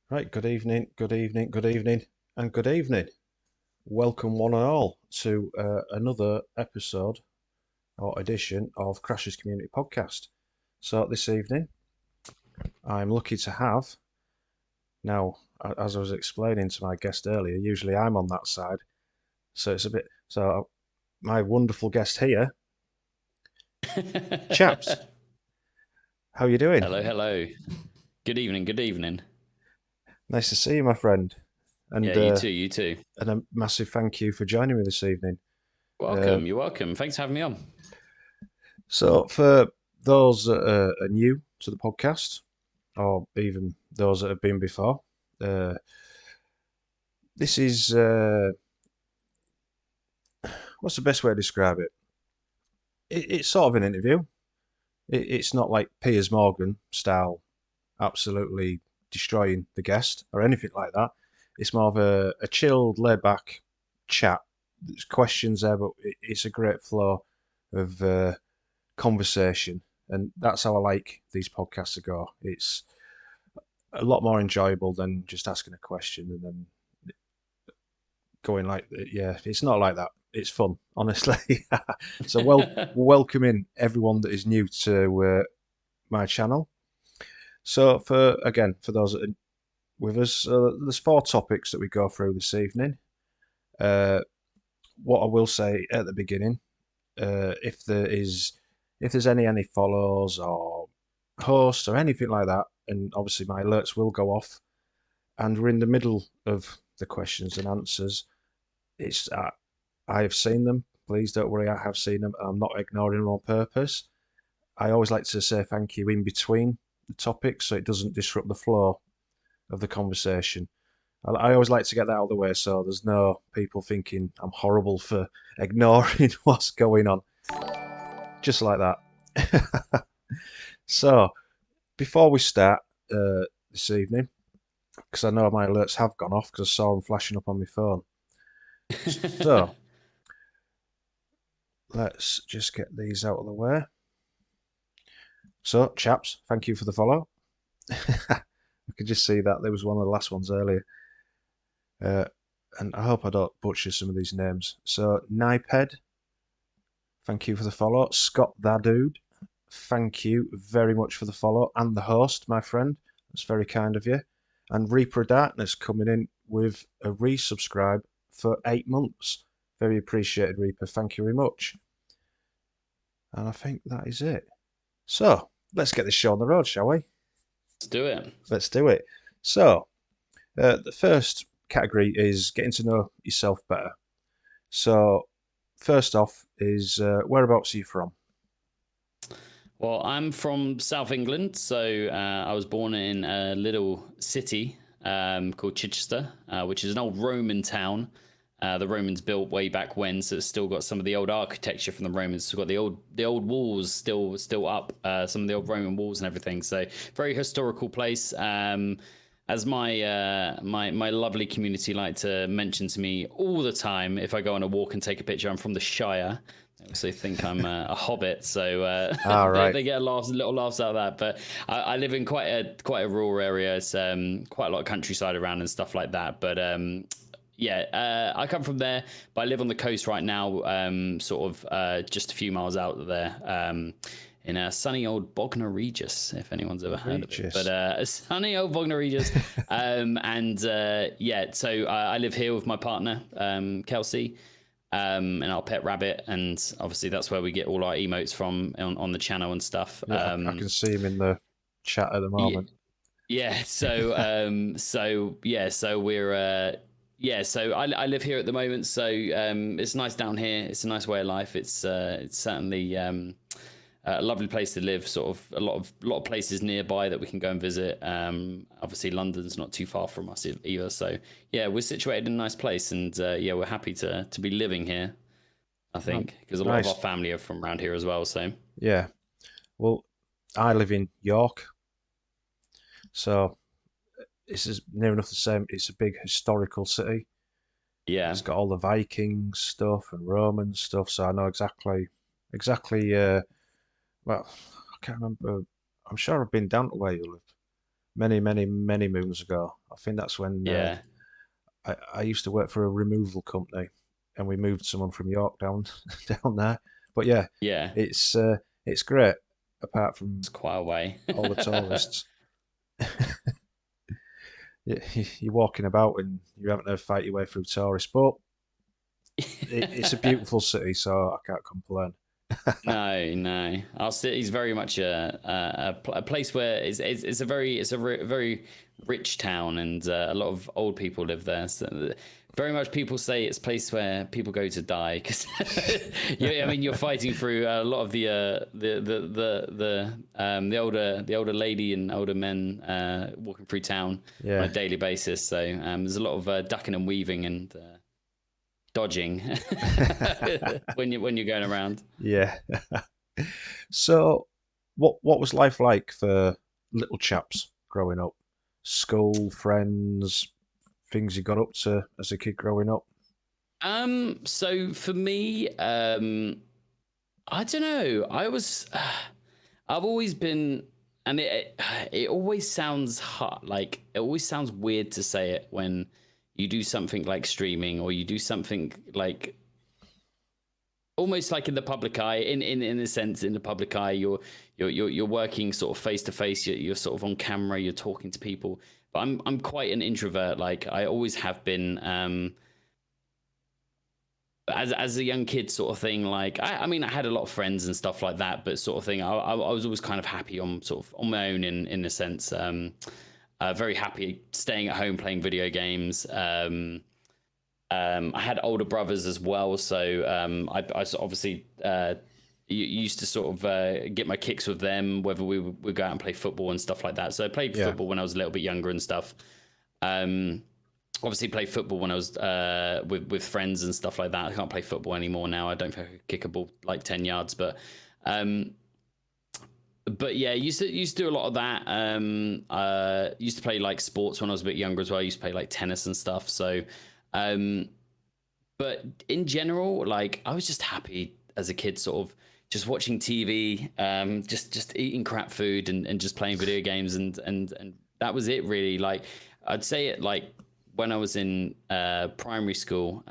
Right, good evening, and good evening. Welcome, one and all, to another episode or edition of Crash's Community Podcast. So, this evening, I'm lucky to have, now, as I was explaining to my guest earlier, usually I'm on that side, so it's a bit, so my wonderful guest here, Chaps, how you doing? Hello, hello. Good evening, good evening. Nice to see you, my friend, Yeah, and you uh, too, you too. and a massive thank you for joining me this evening. Uh, Welcome, you're welcome. Thanks for having me on. So, for those that are new to the podcast, or even those that have been before, uh, this is what's the best way to describe it? It's sort of an interview. It's not like Piers Morgan style, absolutely destroying the guest or anything like that. It's more of a chilled, laid back chat. There's questions there, but it's a great flow of conversation, and that's how I like these podcasts to go. It's a lot more enjoyable than just asking a question and then going like, yeah, it's not like that. It's fun, honestly. So, welcoming everyone that is new to my channel. So, for those that are with us, there's four topics that we go through this evening. Uh, what I will say at the beginning, if there's any follows or hosts or anything like that, and obviously my alerts will go off, and we're in the middle of the questions and answers. It's I have seen them. Please don't worry, I have seen them. I'm not ignoring them on purpose. I always like to say thank you in between the topics so it doesn't disrupt the flow of the conversation. I always like to get that out of the way so there's no people thinking I'm horrible for ignoring what's going on. Just like that. So, before we start this evening, because I know my alerts have gone off because I saw them flashing up on my phone. So, let's just get these out of the way. So, chaps, thank you for the follow. I could just see that there was one of the last ones earlier. Uh, and I hope I don't butcher some of these names. So, Niped, thank you for the follow. Scott that dude, thank you very much for the follow. And the host, my friend, that's very kind of you. And Reaper of Darkness coming in with a resubscribe for 8 months. Very appreciated, Reaper. Thank you very much. And I think that is it. So, let's get this show on the road, shall we? Let's do it. Let's do it. So, the first category is getting to know yourself better. So, first off, is whereabouts are you from? Well, I'm from South England, so I was born in a little city called Chichester, which is an old Roman town. The Romans built way back when, so it's still got some of the old architecture from the Romans. It's got the old walls still up, some of the old Roman walls and everything. So very historical place. As my lovely community like to mention to me all the time, if I go on a walk and take a picture, I'm from the Shire. They also think I'm a hobbit, so All right. they get little laughs out of that. But I live in quite a rural area. It's quite a lot of countryside around and stuff like that. But yeah, I come from there, but I live on the coast right now, sort of just a few miles out there, in a sunny old Bognor Regis, if anyone's ever heard of it. Regis. But a sunny old Bognor Regis, and yeah, so I live here with my partner, Kelsey, and our pet rabbit, and obviously that's where we get all our emotes from on the channel and stuff. Yeah, I can see him in the chat at the Yeah, moment. yeah, so yeah, so we're yeah, so I live here at the moment, so it's nice down here. It's a nice way of life. It's certainly a lovely place to live. Sort of a lot of places nearby that we can go and visit. Obviously London's not too far from us either, so yeah, we're situated in a nice place, and yeah, we're happy to be living here. I Oh, think because a lot of our nice. family are from around here as well. So Yeah. Well, I live in York, so this is near enough the same. It's a big historical city. yeah, It's got all the Viking stuff and Roman stuff, so I know exactly. Well, I can't remember. I'm sure I've been down to where you live. many moons ago. I think that's when Yeah, I used to work for a removal company, and we moved someone from York down down there. But yeah, yeah, it's uh, it's great. Apart from it's quite a way. all the tourists, you're walking about and you're having to fight your way through tourists. But it's a beautiful city, so I can't complain. No, no. Our city's very much a place where it's a very rich town, and a lot of old people live there. So very much people say it's a place where people go to die because I mean you're fighting through a lot of the older lady and older men walking through town on a Yeah, daily basis. So there's a lot of ducking and weaving and dodging when you're going around. yeah. So, what was life like for little chaps growing up? School, friends, things you got up to as a kid growing up? So for me, I don't know. I've always been, and it always sounds hard, like it always sounds weird to say it when you do something like streaming or you do something like almost like in the public eye in a sense in the public eye you're working sort of face to face you're sort of on camera you're talking to people but I'm quite an introvert like I always have been as a young kid sort of thing like I mean I had a lot of friends and stuff like that but sort of thing I was always kind of happy on sort of on my own in a sense very happy staying at home playing video games I had older brothers as well, so I obviously used to sort of get my kicks with them, whether we would go out and play football and stuff like that. So I played Yeah, football when I was a little bit younger and stuff. Um, Obviously, played football when I was with friends and stuff like that. I can't play football anymore now. I don't think I could kick a ball like 10 yards, um, but yeah, used to do a lot of that. Used to play like sports when I was a bit younger as well. I used to play like tennis and stuff. So. Um, but in general, like I was just happy as a kid, sort of just watching TV, just eating crap food and just playing video games and that was it really. Like I'd say it like when I was in primary school.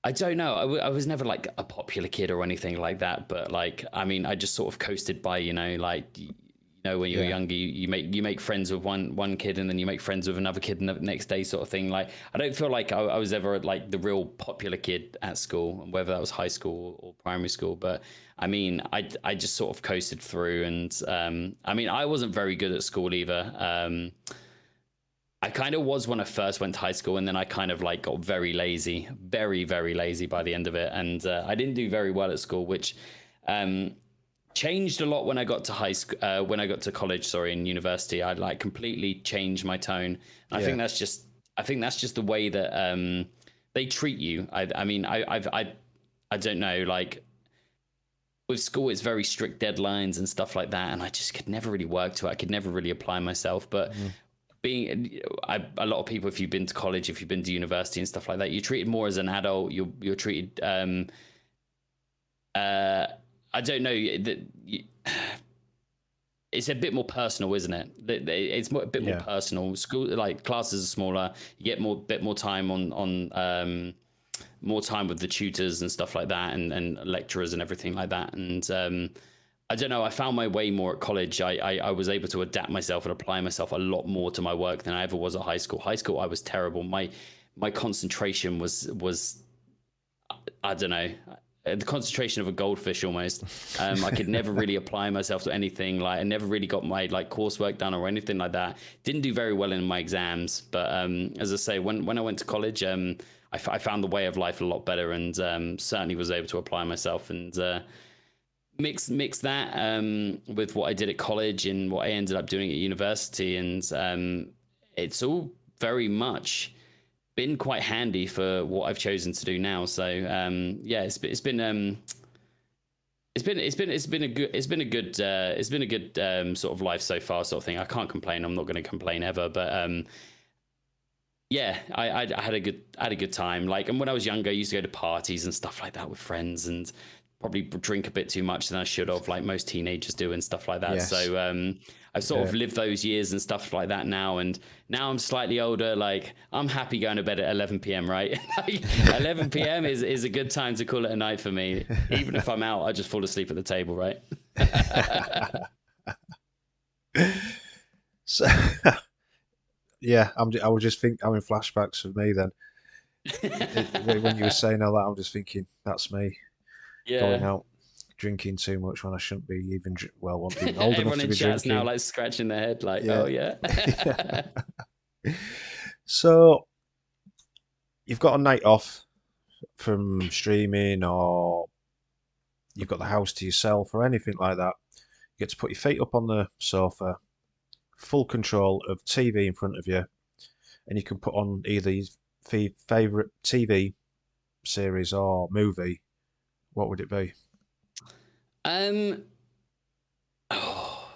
I don't know. I was never like a popular kid or anything like that. But like, I mean, I just sort of coasted by, like, when you're yeah, younger, you make friends with one kid and then you make friends with another kid the next day, sort of thing. Like, I don't feel like I was ever like the real popular kid at school, whether that was high school or primary school. But I mean, I just sort of coasted through, and I mean, I wasn't very good at school either. I kind of was when I first went to high school, and then I kind of like got very lazy, very, very lazy by the end of it. And I didn't do very well at school, which changed a lot when I got to high school, when I got to college, sorry, and university. I like completely changed my tone. I yeah, think that's just the way that they treat you. I mean, I don't know, like with school, it's very strict deadlines and stuff like that, and I just could never really work to it. I could never really apply myself, but mhm, a lot of people, if you've been to college, if you've been to university and stuff like that, you're treated more as an adult. You're treated. Uh, I don't know that. It's a bit more personal, isn't it? It's a bit more yeah, personal. School, like classes are smaller. You get bit more time on more time with the tutors and stuff like that, and lecturers and everything like that. And I don't know. I found my way more at college. I was able to adapt myself and apply myself a lot more to my work than I ever was at high school. High school, I was terrible. My concentration was I don't know, the concentration of a goldfish almost. I could never really apply myself to anything. Like I never really got my like coursework done or anything like that. Didn't do very well in my exams. But as I say, when I went to college, I found the way of life a lot better, and certainly was able to apply myself and. Mix that with what I did at college and what I ended up doing at university, and it's all very much been quite handy for what I've chosen to do now. So yeah, it's been a good sort of life so far, sort of thing. I can't complain. I'm not going to complain ever, but yeah, I had a good time. Like, and when I was younger, I used to go to parties and stuff like that with friends, and probably drink a bit too much than I should have, like most teenagers do and stuff like that. Yes. So I've sort of Yeah. lived those years and stuff like that now. And now I'm slightly older. Like I'm happy going to bed at 11 p.m. Right? 11 p.m. is a good time to call it a night for me. Even if I'm out, I just fall asleep at the table. Right? So, yeah, I would just think I'm in flashbacks for me then. When you were saying all that, I'm just thinking that's me going Yeah. out drinking too much when I shouldn't be even well, won't be even old enough Everyone to in be chat's now drinking. like scratching their head, like, oh Yeah. yeah. So you've got a night off from streaming, or you've got the house to yourself, or anything like that. You get to put your feet up on the sofa, full control of TV in front of you, and you can put on either your favorite TV series or movie. What would it be? um Oh,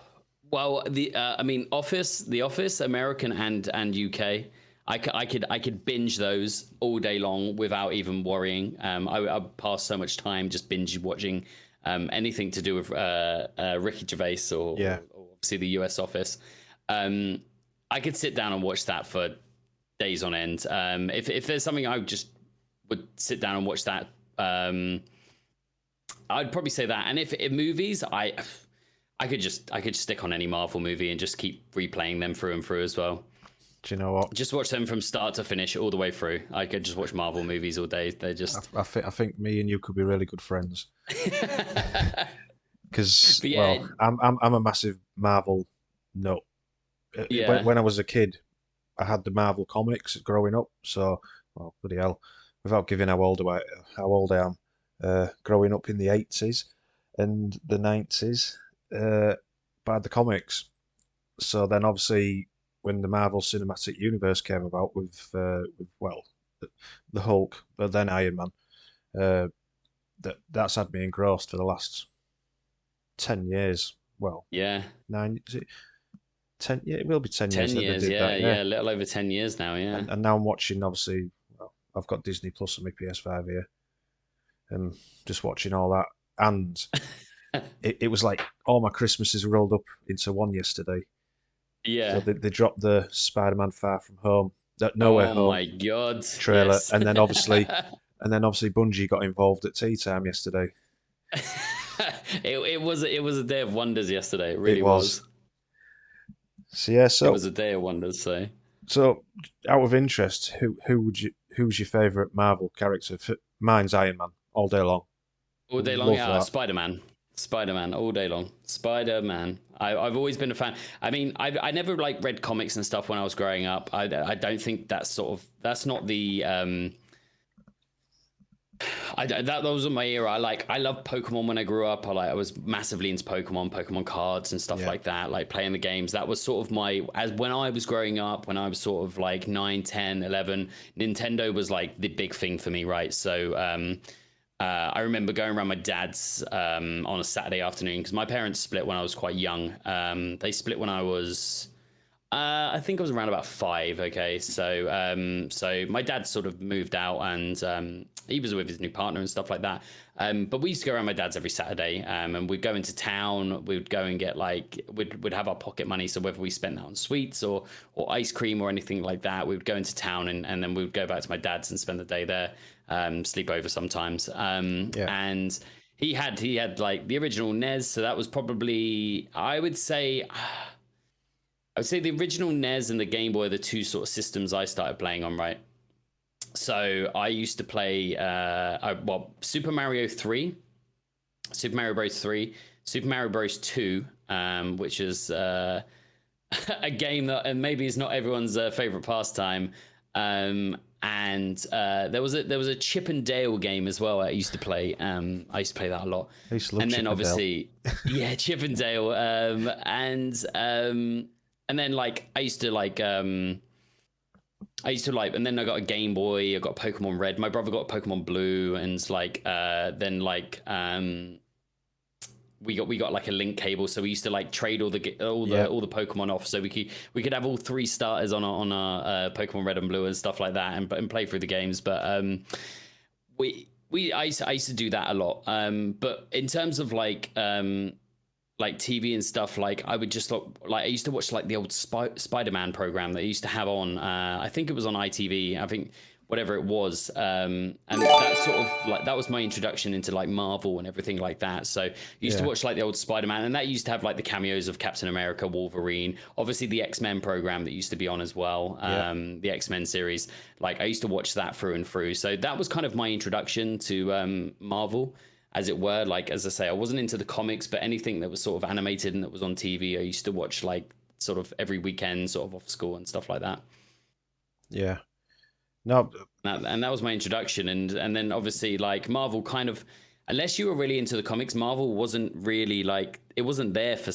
well, I mean, The Office, American and UK. I could binge those all day long without even worrying. I pass so much time just binge watching anything to do with Ricky Gervais Yeah, or obviously the US Office. Um, I could sit down and watch that for days on end. If there's something I just would sit down and watch that. I'd probably say that. And if movies, I could stick on any Marvel movie and just keep replaying them through and through as well. do you know what? Just watch them from start to finish all the way through. I could just watch Marvel movies all day. They're I, just I think me and you could be really good friends but because, yeah, well, I'm a massive Marvel nut. yeah. When I was a kid, I had the Marvel comics growing up. So, well, bloody hell, without giving how old I am, growing up in the 80s and the 90s, by the comics. So then, obviously, when the Marvel Cinematic Universe came about with well, the Hulk, but then Iron Man, uh, that's had me engrossed for the last 10 years. Well, Yeah. nine, is it 10? Yeah, it will be 10 years 10 that they years, did that. yeah, Yeah, yeah, a little over 10 years now, yeah. and now I'm watching. Obviously, well, I've got Disney Plus on my PS5 here, and just watching all that. And it was like all my Christmases rolled up into one yesterday. So Yeah. they dropped the Spider-Man Far From Home, that No Way Oh Home my god. trailer, Yes. and then obviously Bungie got involved at tea time yesterday. It was a day of wonders yesterday. It It really was. was. So yeah, It was a day of wonders, so so out of interest, who's your favourite Marvel character? Mine's Iron Man all day long. all day long, Love yeah. that. Spider-Man, all day long. Spider-Man. I've always been a fan. I mean, I never like read comics and stuff when I was growing up. I don't think that's not the that wasn't my era. I loved Pokemon when I grew up. I was massively into Pokemon cards and stuff Yeah, like that. Like playing the games. That was sort of my as when I was growing up. When I was sort of like 9, 10, 11. Nintendo was like the big thing for me, right? So I remember going around my dad's on a Saturday afternoon because my parents split when I was quite young. They split when I was I think I was around about 5. Okay, so my dad sort of moved out, and he was with his new partner and stuff like that. But we used to go around my dad's every Saturday, and we'd go into town. We'd go and get like we'd have our pocket money. So whether we spent that on sweets or ice cream or anything like that, we would go into town, and then we would go back to my dad's and spend the day there, sleep over sometimes. yeah. And he had like the original NES, so that was probably I would say the original NES and the Game Boy are the two sort of systems I started playing on, right? So I used to play, Super Mario 3, Super Mario Bros. 3, Super Mario Bros. 2, which is a game that and maybe is not everyone's favorite pastime. And there was a Chip and Dale game as well. I used to play. I used to play that a lot. I used to love And then Chip and Dale. obviously, yeah, Chip and Dale. And then like I used to like, and then I got a Game Boy. I got Pokemon Red. My brother got Pokemon Blue, and like then like we got like a link cable, so we used to like trade Yeah, all the Pokemon off, so we could have all 3 starters on our Pokemon Red and Blue and stuff like that, and play through the games. But we I used to do that a lot. But in terms of like TV and stuff, like I would just look like I used to watch like the old Spider-Man program that I used to have on. I think it was on ITV. I think whatever it was, and that sort of like that was my introduction into like Marvel and everything like that. So I used to Yeah, watch like the old Spider-Man, and that used to have like the cameos of Captain America, Wolverine, obviously the X-Men program that used to be on as well. yeah, The X-Men series, like I used to watch that through and through. So that was kind of my introduction to Marvel, as it were. Like as I say, I wasn't into the comics, but anything that was sort of animated and that was on TV, I used to watch like sort of every weekend, sort of off school and stuff like that. yeah. No, And that was my introduction, and then obviously like Marvel kind of, unless you were really into the comics, Marvel wasn't really like it wasn't there for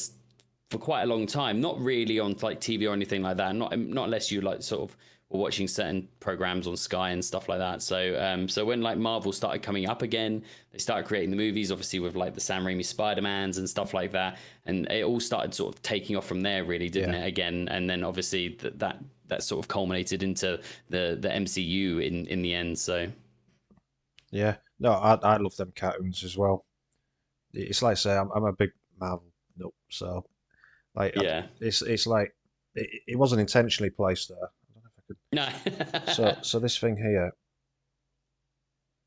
quite a long time. Not really on like TV or anything like that. Not unless you like sort of were watching certain programs on Sky and stuff like that. So when like Marvel started coming up again, they started creating the movies, obviously with like the Sam Raimi Spider-Mans and stuff like that, and it all started sort of taking off from there, really, didn't yeah, it? Again, and then obviously that sort of culminated into the MCU in the end. So yeah. No, I love them cartoons as well. It's like I say, I'm a big Marvel nut, so like yeah, it's like it wasn't intentionally placed there. I don't know if I could. no, So this thing here,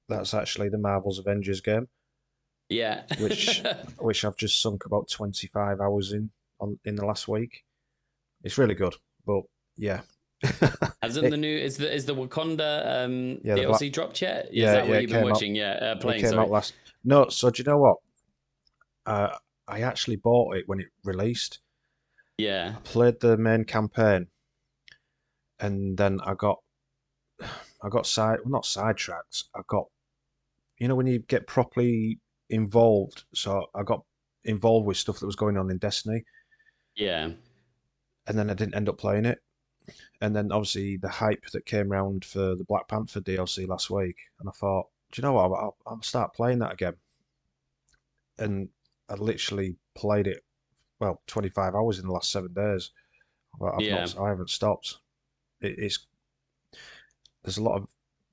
that's actually the Marvel's Avengers game, yeah. which which I've just sunk about 25 hours in the last week. It's really good, but yeah, Hasn't it the new is the Wakanda yeah the black DLC dropped yet? Is yeah that yeah what it you've been came out watching? Yeah, it playing. came out Sorry. last. No, so do you know what? I actually bought it when it released. Yeah, I played the main campaign, and then I got well, not sidetracked. I got when you get properly involved. So I got involved with stuff that was going on in Destiny, yeah, and then I didn't end up playing it. And then obviously the hype that came around for the Black Panther DLC last week, and I thought, do you know what? I'll start playing that again. And I literally played it 25 hours in the last 7 days. yeah. I haven't stopped. It's there's a lot of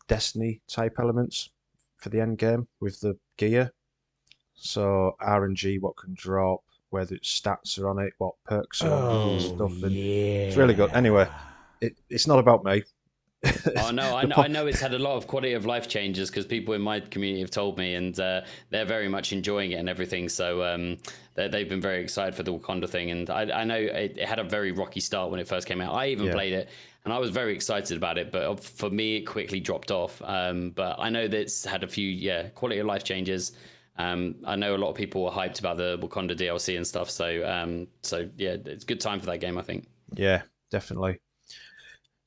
Destiny type elements for the end game with the gear. So RNG, what can drop, whether its stats are on it, what perks are on it, and Mm. Oh stuff, and it's really good. Anyway, yeah. it's not about me. Oh no, the I po- know it's had a lot of quality of life changes because people in my community have told me, and they're very much enjoying it and everything. So they've been very excited for the Wakanda thing, and I know it had a very rocky start when it first came out. I even yeah, played it, and I was very excited about it, but for me, it quickly dropped off. But I know that it's had a few quality of life changes. I know a lot of people were hyped about the Wakanda DLC and stuff. So yeah, it's a good time for that game, I think. yeah, definitely.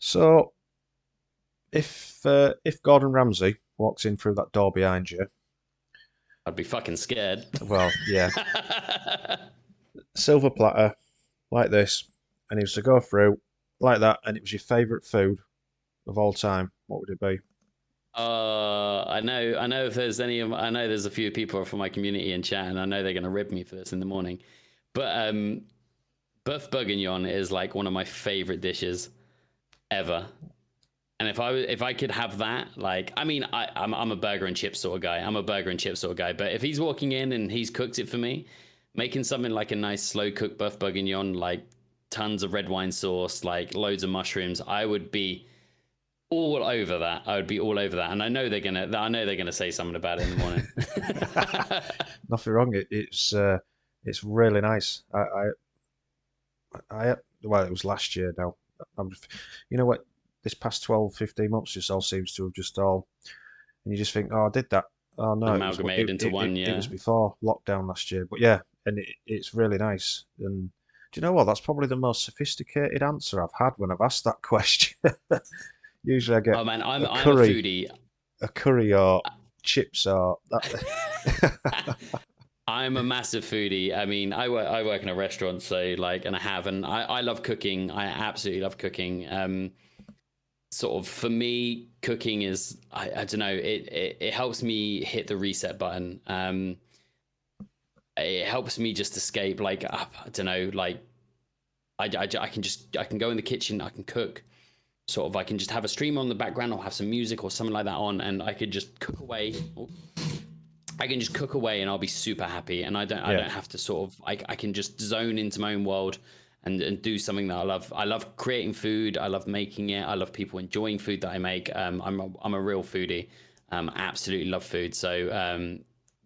So if Gordon Ramsay walks in through that door behind you, I'd be fucking scared. well, yeah, silver platter like this, and he was to go through like that, and it was your favourite food of all time, what would it be? I know if there's any I know there's a few people from my community in chat, and I know they're gonna rib me for this in the morning. But Buff Bourguignon is like one of my favorite dishes ever. And if I could have that, like I mean, I'm a burger and chip sort of guy. I'm a burger and chip sort of guy. But if he's walking in and he's cooked it for me, making something like a nice slow cooked Buff Bourguignon, like tons of red wine sauce, like loads of mushrooms, I would be all over that. I would be all over that, and I know they're gonna say something about it in the morning. Nothing wrong. It's really nice. Well, it was last year now. I'm, you know what? This past 12, 15 months just all seems to have just all, and you just think, oh, I did that. Oh no, Amalgamated into one, it was yeah. before lockdown last year. But yeah, and it's really nice. And do you know what? That's probably the most sophisticated answer I've had when I've asked that question. Usually I get Oh man, a I'm a curry, foodie. or chips or that. I'm a massive foodie. I mean, I work in a restaurant, so like, and I love cooking. I absolutely love cooking. Sort of for me, cooking is I don't know. It helps me hit the reset button. It helps me just escape. Like I don't know. Like I can go in the kitchen. I can cook sort of I can just have a stream on the background or have some music or something like that on, and I could just cook away. I can just cook away and I'll be super happy, and I Yeah. don't have to sort of I can just zone into my own world and do something that I love. I love creating food. I love making it. I love people enjoying food that I make. I'm a real foodie. Absolutely love food. So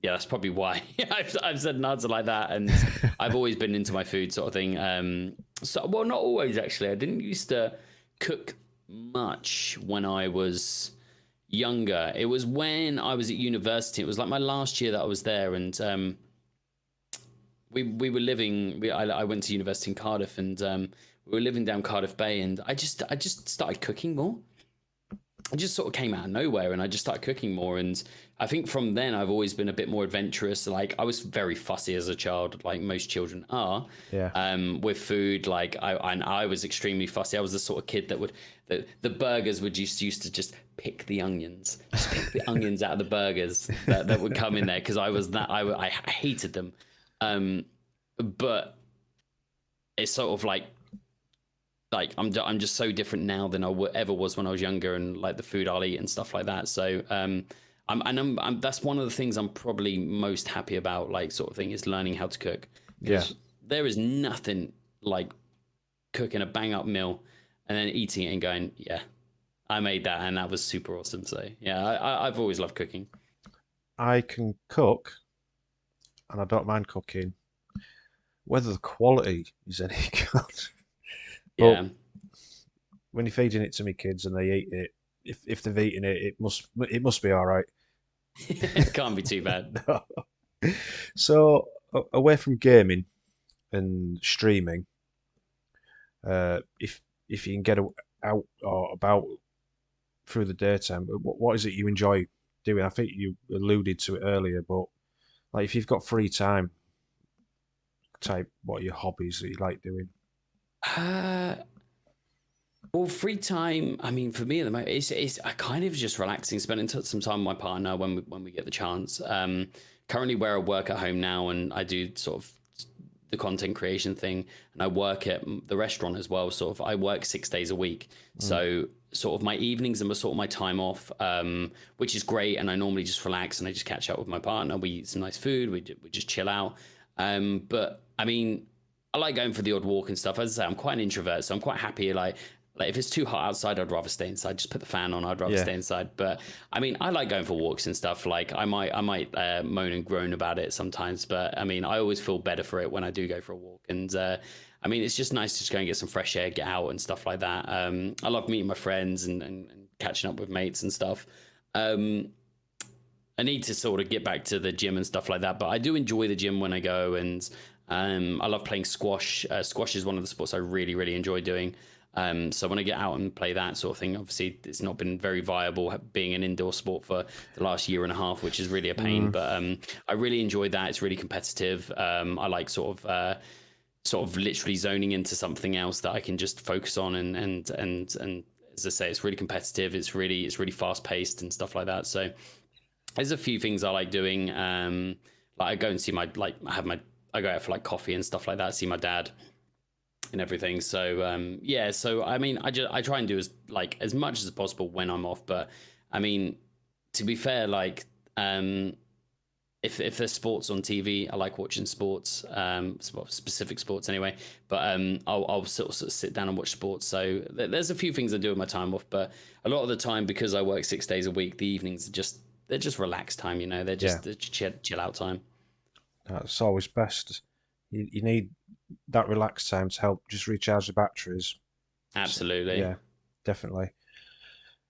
yeah, that's probably why I've said an answer like that. And I've always been into my food sort of thing. So well, not always actually. I didn't used to cook much when I was younger. It was when I was at university. It was like my last year that I was there, and we were living. I went to university in Cardiff, and we were living down Cardiff Bay, and I just started cooking more. It just sort of came out of nowhere, and I just started cooking more. And I think from then I've always been a bit more adventurous. Like I was very fussy as a child, like most children are, Yeah. with food. Like I was extremely fussy. I was the sort of kid that would the burgers would used to just pick the onions, just pick the onions out of the burgers that would come in there, because I was that I hated them. But it's sort of like I'm just so different now than I ever was when I was younger, and like the food I'll eat and stuff like that. So I'm that's one of the things I'm probably most happy about, like sort of thing, is learning how to cook, Yeah. because there is nothing like cooking a bang up meal and then eating it and going, yeah, I made that and that was super awesome. So yeah, I've always loved cooking. I can cook, and I don't mind cooking, whether the quality is any good. But Yeah, when you're feeding it to me kids and they eat it, if they've eaten it, it must be all right. it can't be too bad. No. So away from gaming and streaming, if you can get out or about through the daytime, what is it you enjoy doing? I think you alluded to it earlier, but like if you've got free time, type what are your hobbies that you like doing? Uh, Well, free time. I mean, for me at the moment, it's I kind of just relaxing, spending some time with my partner when we get the chance. Currently, where I work at home now, and I do sort of the content creation thing, and I work at the restaurant as well. Sort of, I work 6 days a week, Mm. so sort of my evenings and sort of my time off, which is great. And I normally just relax and I just catch up with my partner. We eat some nice food. We just chill out. But I mean, I like going for the odd walk and stuff. As I say, I'm quite an introvert, so I'm quite happy. Like if it's too hot outside, I'd rather stay inside. Just put the fan on. I'd rather Yeah, stay inside. But I mean, I like going for walks and stuff. Like I might moan and groan about it sometimes, but I mean, I always feel better for it when I do go for a walk. And I mean, it's just nice to just go and get some fresh air, get out and stuff like that. I love meeting my friends and catching up with mates and stuff. Um, I need to sort of get back to the gym and stuff like that, but I do enjoy the gym when I go, and I love playing squash. Squash is one of the sports I really, really enjoy doing. So when I get out and play that sort of thing, obviously it's not been very viable being an indoor sport for the last year and a half, which is really a pain. mm, But I really enjoy that. It's really competitive. I like sort of literally zoning into something else that I can just focus on, and as I say, it's really competitive. It's really fast paced and stuff like that. So there's a few things I like doing. Like I go and see my like I go out for like coffee and stuff like that. See my dad and everything. So yeah. So I mean, I try and do as much as possible when I'm off. But I mean, to be fair, like if there's sports on TV, I like watching sports, specific sports anyway. But I'll sort of sit down and watch sports. So there's a few things I do with my time off, but a lot of the time, because I work 6 days a week, the evenings are just they're just relaxed time. You know, yeah. they're chill out time. That's always best. You need that relaxed time to help just recharge the batteries. So, Absolutely. yeah, definitely.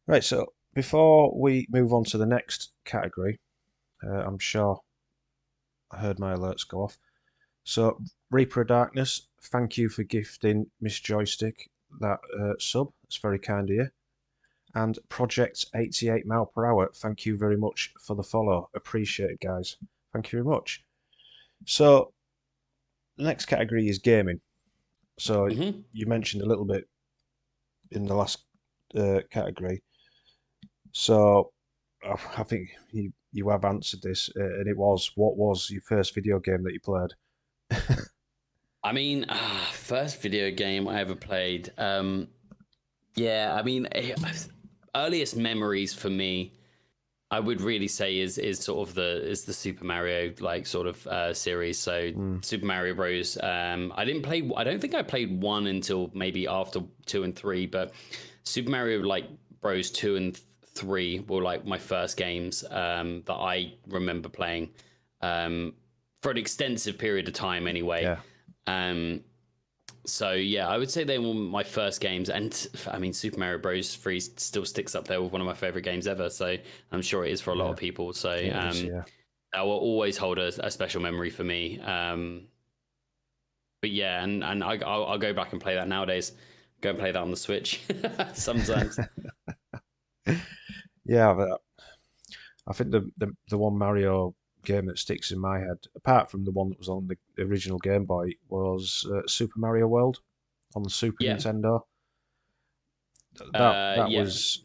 Right, so before we move on to the next category, I'm sure I heard my alerts go off. So, Reaper of Darkness, thank you for gifting Miss Joystick that sub. It's very kind of you. And Project 88 mile per hour, thank you very much for the follow. Appreciate it, guys. Thank you very much. So, the next category is gaming. So, Hmm. you mentioned a little bit in the last category. So, I think you have answered this, and it was what was your first video game that you played? I mean, first video game I ever played. Yeah, I mean, earliest memories for me, I would really say is sort of the Super Mario like sort of series. So Mm, Super Mario Bros. I didn't play. I don't think I played one until maybe after two and three. But Super Mario like Bros. Two and three were like my first games that I remember playing for an extensive period of time. Anyway, yeah, um, so yeah, I would say they were my first games, and I mean Super Mario Bros. 3 still sticks up there with one of my favorite games ever. So I'm sure it is for a lot yeah, of people. So it is. Yeah, that will always hold a special memory for me. But yeah, and I'll go back and play that nowadays. Go and play that on the Switch sometimes. yeah. But I think the one Mario game that sticks in my head, apart from the one that was on the original Game Boy, was Super Mario World on the Super Yeah, Nintendo. That yeah, was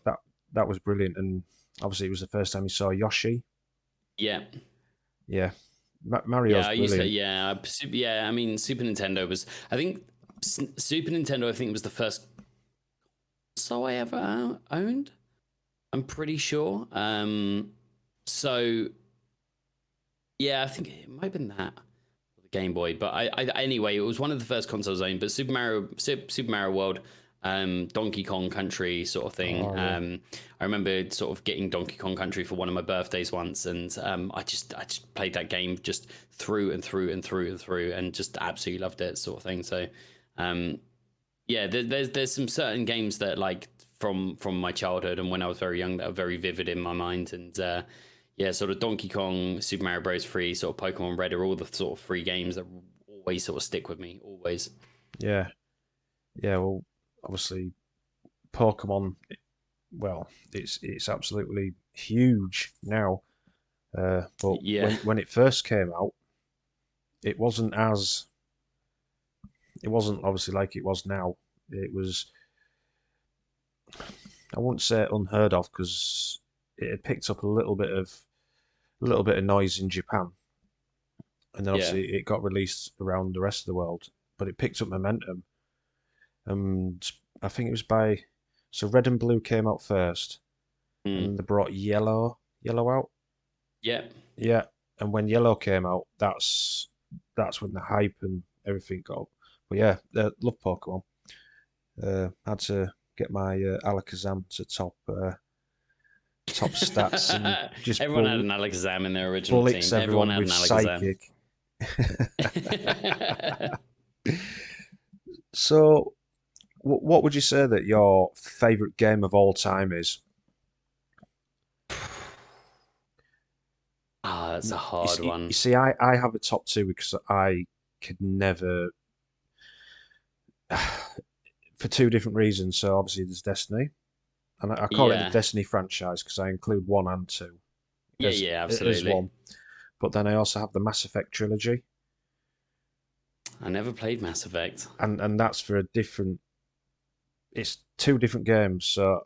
that was brilliant, and obviously it was the first time you saw Yoshi. yeah. Yeah, Mario's Yeah, I used to. brilliant. Yeah, yeah. I mean, Super Nintendo was. I think Super Nintendo. I think was the first console I ever owned. I'm pretty sure. So yeah, I think it might have been that the Game Boy. But anyway, it was one of the first consoles I owned. But Super Mario World, Donkey Kong Country sort of thing. Oh yeah, I remember sort of getting Donkey Kong Country for one of my birthdays once, and I just played that game just through and through and through and through, and just absolutely loved it, sort of thing. So, um, yeah, there's some certain games that like from my childhood and when I was very young that are very vivid in my mind, and yeah, sort of Donkey Kong, Super Mario Bros. 3, sort of Pokemon Red are all the sort of free games that always sort of stick with me, always. yeah, yeah. Well, obviously Pokemon. Well, it's absolutely huge now. But Yeah, when it first came out, it wasn't as it wasn't obviously like it was now. It was I wouldn't say unheard of because it had picked up a little bit of noise in Japan, and then yeah, obviously it got released around the rest of the world. But it picked up momentum, and I think it was by so Red and Blue came out first, and mm. then they brought Yellow out. Yeah. Yeah, and when Yellow came out, that's when the hype and everything got up. But yeah, love Pokemon. Had to get my Alakazam to top stats and just Everyone had an Alakazam in their original bullets team. Everyone everyone had with an Alakazam. psychic. So, what would you say that your favorite game of all time is? Ah, that's a hard You one. see, I have a top two because I could never, for two different reasons. So obviously there's Destiny, and I call it the Yeah. Destiny franchise because I include one and two Yeah, yeah, as absolutely. one. But then I also have the Mass Effect trilogy, I never played Mass Effect. and that's for a different. It's two different games, so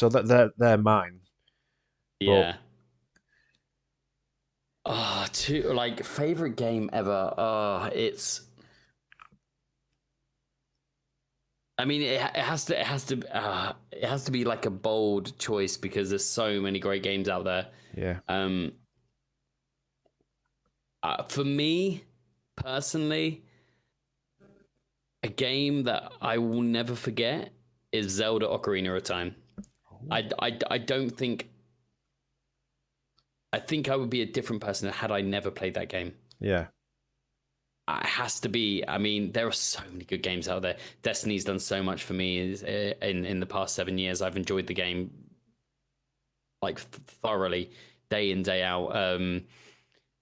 that they're mine. But Yeah. Oh, two like favorite game ever. I mean, it has to be like a bold choice because there's so many great games out there. yeah, Um, for me personally, a game that I will never forget is Zelda Ocarina of Time. oh, I don't think I think I would be a different person had I never played that game. yeah, It has to be. I mean, there are so many good games out there. Destiny's done so much for me in the past 7 years. I've enjoyed the game like thoroughly, day in day out.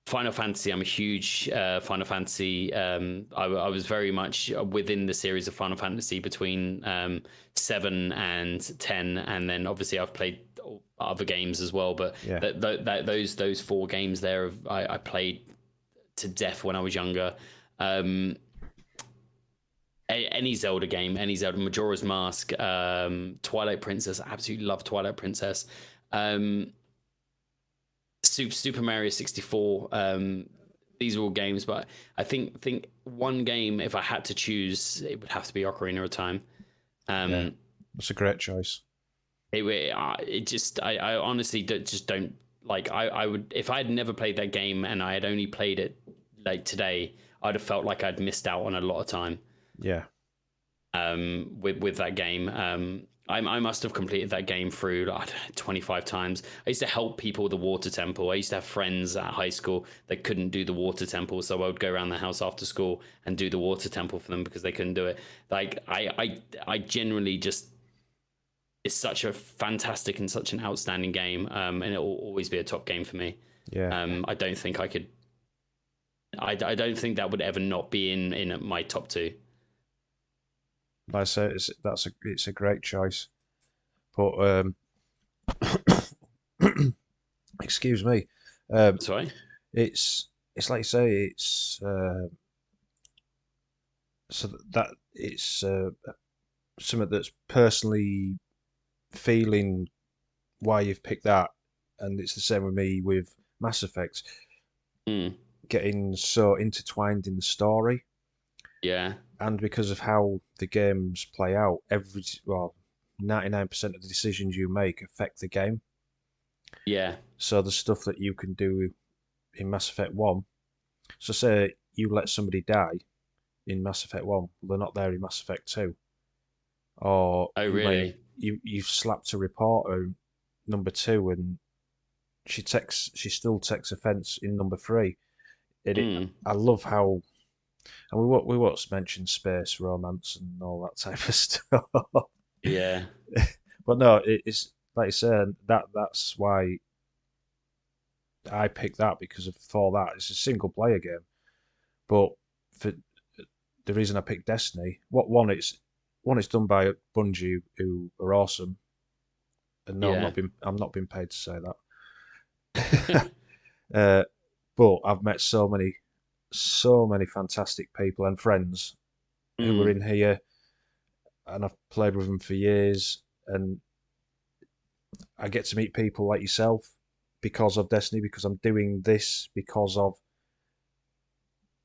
Final Fantasy. I'm a huge Final Fantasy. I was very much within the series of Final Fantasy between 7 and 10, and then obviously I've played other games as well. But yeah, those four games there, I played to death when I was younger. Um, any Zelda game, any Zelda, Majora's Mask, Twilight Princess. I absolutely love Twilight Princess. Um, Super Mario 64. These are all games, but I think one game, if I had to choose, it would have to be Ocarina of Time. Yeah, Um, that's a great choice. it just I honestly just don't like. I would, if I had never played that game and I had only played it like today, I'd have felt like I'd missed out on a lot of time Yeah, with that game. I must have completed that game through like 25 times. I used to help people with the water temple. I used to have friends at high school that couldn't do the water temple, so I would go around the house after school and do the water temple for them because they couldn't do it. Like I generally just, it's such a fantastic and such an outstanding game, and it will always be a top game for me. yeah. I don't think I could. I don't think that would ever not be in my top two. Like I say, it's a great choice. But excuse me, um, Sorry. it's like you say, it's so that it's something that's personally feeling why you've picked that, and it's the same with me with Mass Effect, Mm, getting so intertwined in the story, yeah. and because of how the games play out, 99% of the decisions you make affect the game. Yeah. So the stuff that you can do in Mass Effect 1, so say you let somebody die in Mass Effect 1, well, they're not there in Mass Effect 2. Or Oh, really? you've slapped a reporter number 2 and she still takes offence in number 3. Mm, I love how, and we won't mention space romance and all that type of stuff. yeah. But no, it's like I said, that's why I picked that, because of for that it's a single player game. But for the reason I picked Destiny, it's done by Bungie, who are awesome. And no, Yeah. I'm not being paid to say that. uh, but I've met so many fantastic people and friends who are Mm, in here, and I've played with them for years. And I get to meet people like yourself because of Destiny, because I'm doing this because of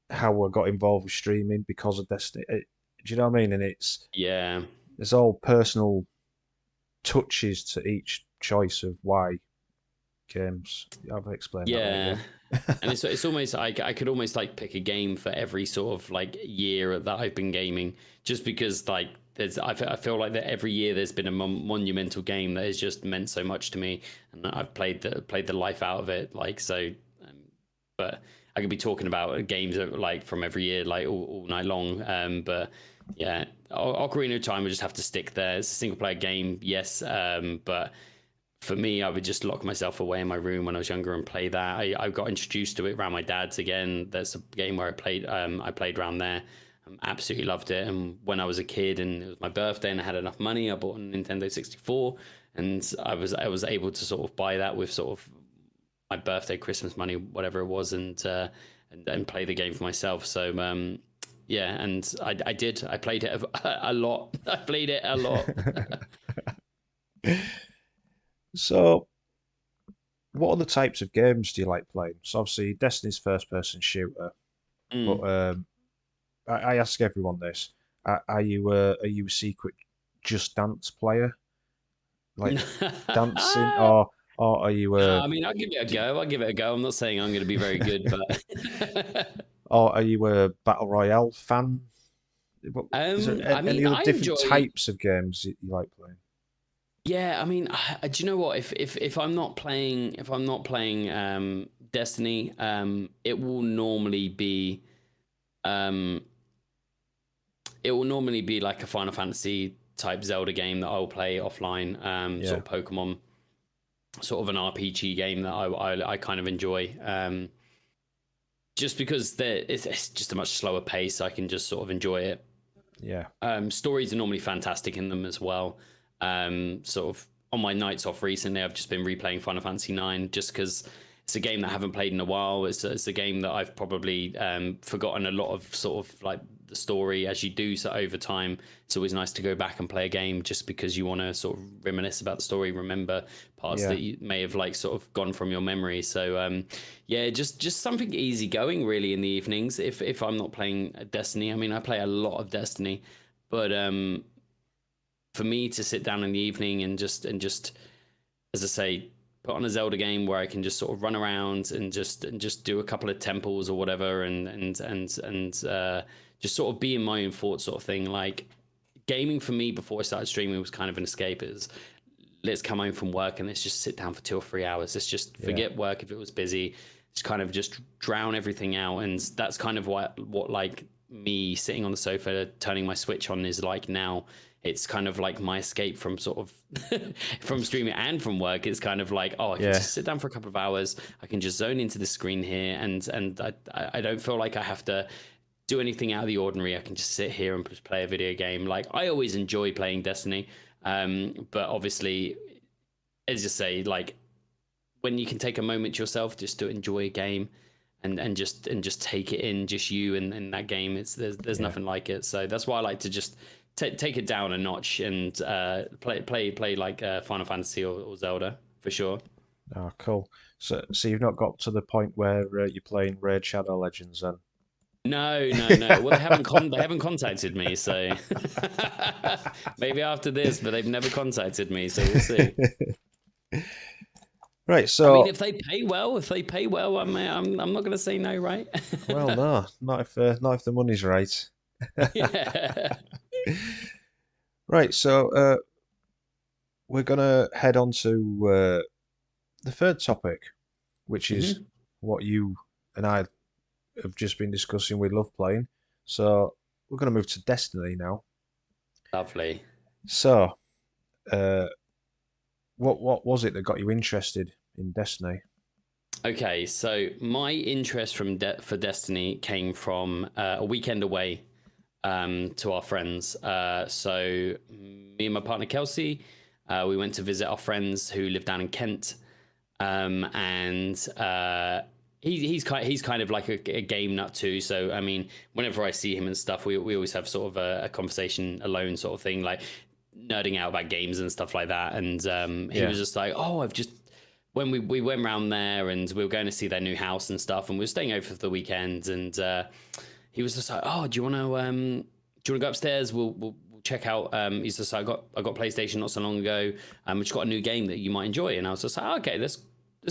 how I got involved with streaming because of Destiny. Do you know what I mean? And yeah. there's all personal touches to each choice of why games. I've explained that right, Yeah. yeah. And it's almost like I could almost like pick a game for every sort of like year that I've been gaming, just because like I feel like that every year there's been a monumental game that has just meant so much to me, and I've played the life out of it. Like so, um, but I could be talking about games that, like from every year, like all night long. But yeah, Ocarina of Time, we just have to stick there. It's a single player game, yes, but for me, I would just lock myself away in my room when I was younger and play that. I got introduced to it around my dad's again. That's a game where I played around there. Absolutely loved it. And when I was a kid and it was my birthday and I had enough money, I bought a Nintendo 64, and I was able to sort of buy that with sort of my birthday, Christmas money, whatever it was, and play the game for myself. So yeah, and I did. I played it a lot. I played it a lot. So, what other types of games do you like playing? So, obviously, Destiny's first person shooter, but Mm. I ask everyone this: are you a secret Just Dance player, like dancing, or are you No, a I mean, I'll give it a go. I'll give it a go. I'm not saying I'm going to be very good, but or are you a battle royale fan? Is there I any mean, other I different enjoy. types of games you like playing? Yeah, I mean, do you know what? If I'm not playing, if I'm not playing Destiny, um, it will normally be like a Final Fantasy type Zelda game that I'll play offline. Yeah, Sort of Pokemon, sort of an RPG game that I kind of enjoy. Just because it's just a much slower pace, I can just sort of enjoy it. yeah, Stories are normally fantastic in them as well. Sort of on my nights off recently, I've just been replaying Final Fantasy IX just because it's a game that I haven't played in a while. It's a game that I've probably forgotten a lot of sort of like the story as you do so over time. It's always nice to go back and play a game just because you want to sort of reminisce about the story, remember parts yeah, that you may have like sort of gone from your memory. So yeah, just something easy going really in the evenings. If I'm not playing Destiny, I mean I play a lot of Destiny, but for me to sit down in the evening and just as I say, put on a Zelda game where I can just sort of run around and just do a couple of temples or whatever, and just sort of be in my own thoughts, sort of thing. Like gaming for me before I started streaming was kind of an escape. Is let's come home from work and let's just sit down for 2 or 3 hours. Let's just Yeah. forget work if it was busy. Just kind of just drown everything out, and that's kind of what like me sitting on the sofa turning my Switch on is like now. It's kind of like my escape from sort of from streaming and from work. It's kind of like, oh, I can Yeah. just sit down for a couple of hours. I can just zone into the screen here, and I don't feel like I have to do anything out of the ordinary. I can just sit here and just play a video game. Like I always enjoy playing Destiny, but obviously, as you say, like when you can take a moment to yourself just to enjoy a game and just take it in, just you and that game. It's there's Yeah. nothing like it. So that's why I like to just take it down a notch and play like Final Fantasy or Zelda for sure. Oh, cool. So you've not got to the point where you're playing Raid Shadow Legends then? No, no, no. Well, they haven't contacted me, so maybe after this, but they've never contacted me, so we'll see. Right. I mean, So, if they pay well, I'm not going to say no, right? well, no, not if the money's right. Yeah. Right. So, we're gonna head on to the third topic, which is Hmm. what you and I have just been discussing. We love playing. So, we're gonna move to Destiny now. Lovely. So, uh, what was it that got you interested in Destiny? Okay, so my interest for Destiny came from a weekend away to our friends. So me and my partner Kelsey, we went to visit our friends who live down in Kent, and he's kind of like a game nut too. So I mean, whenever I see him and stuff, we always have sort of a conversation alone, sort of thing, like nerding out about games and stuff like that. And he Yeah. was just like, "Oh, I've just." When we went around there and we were going to see their new house and stuff, and we were staying over for the weekend, and he was just like, "Oh, do you want to go upstairs? We'll check out." He's just like, I got PlayStation not so long ago. We just got a new game that you might enjoy, and I was just like, oh, okay, let's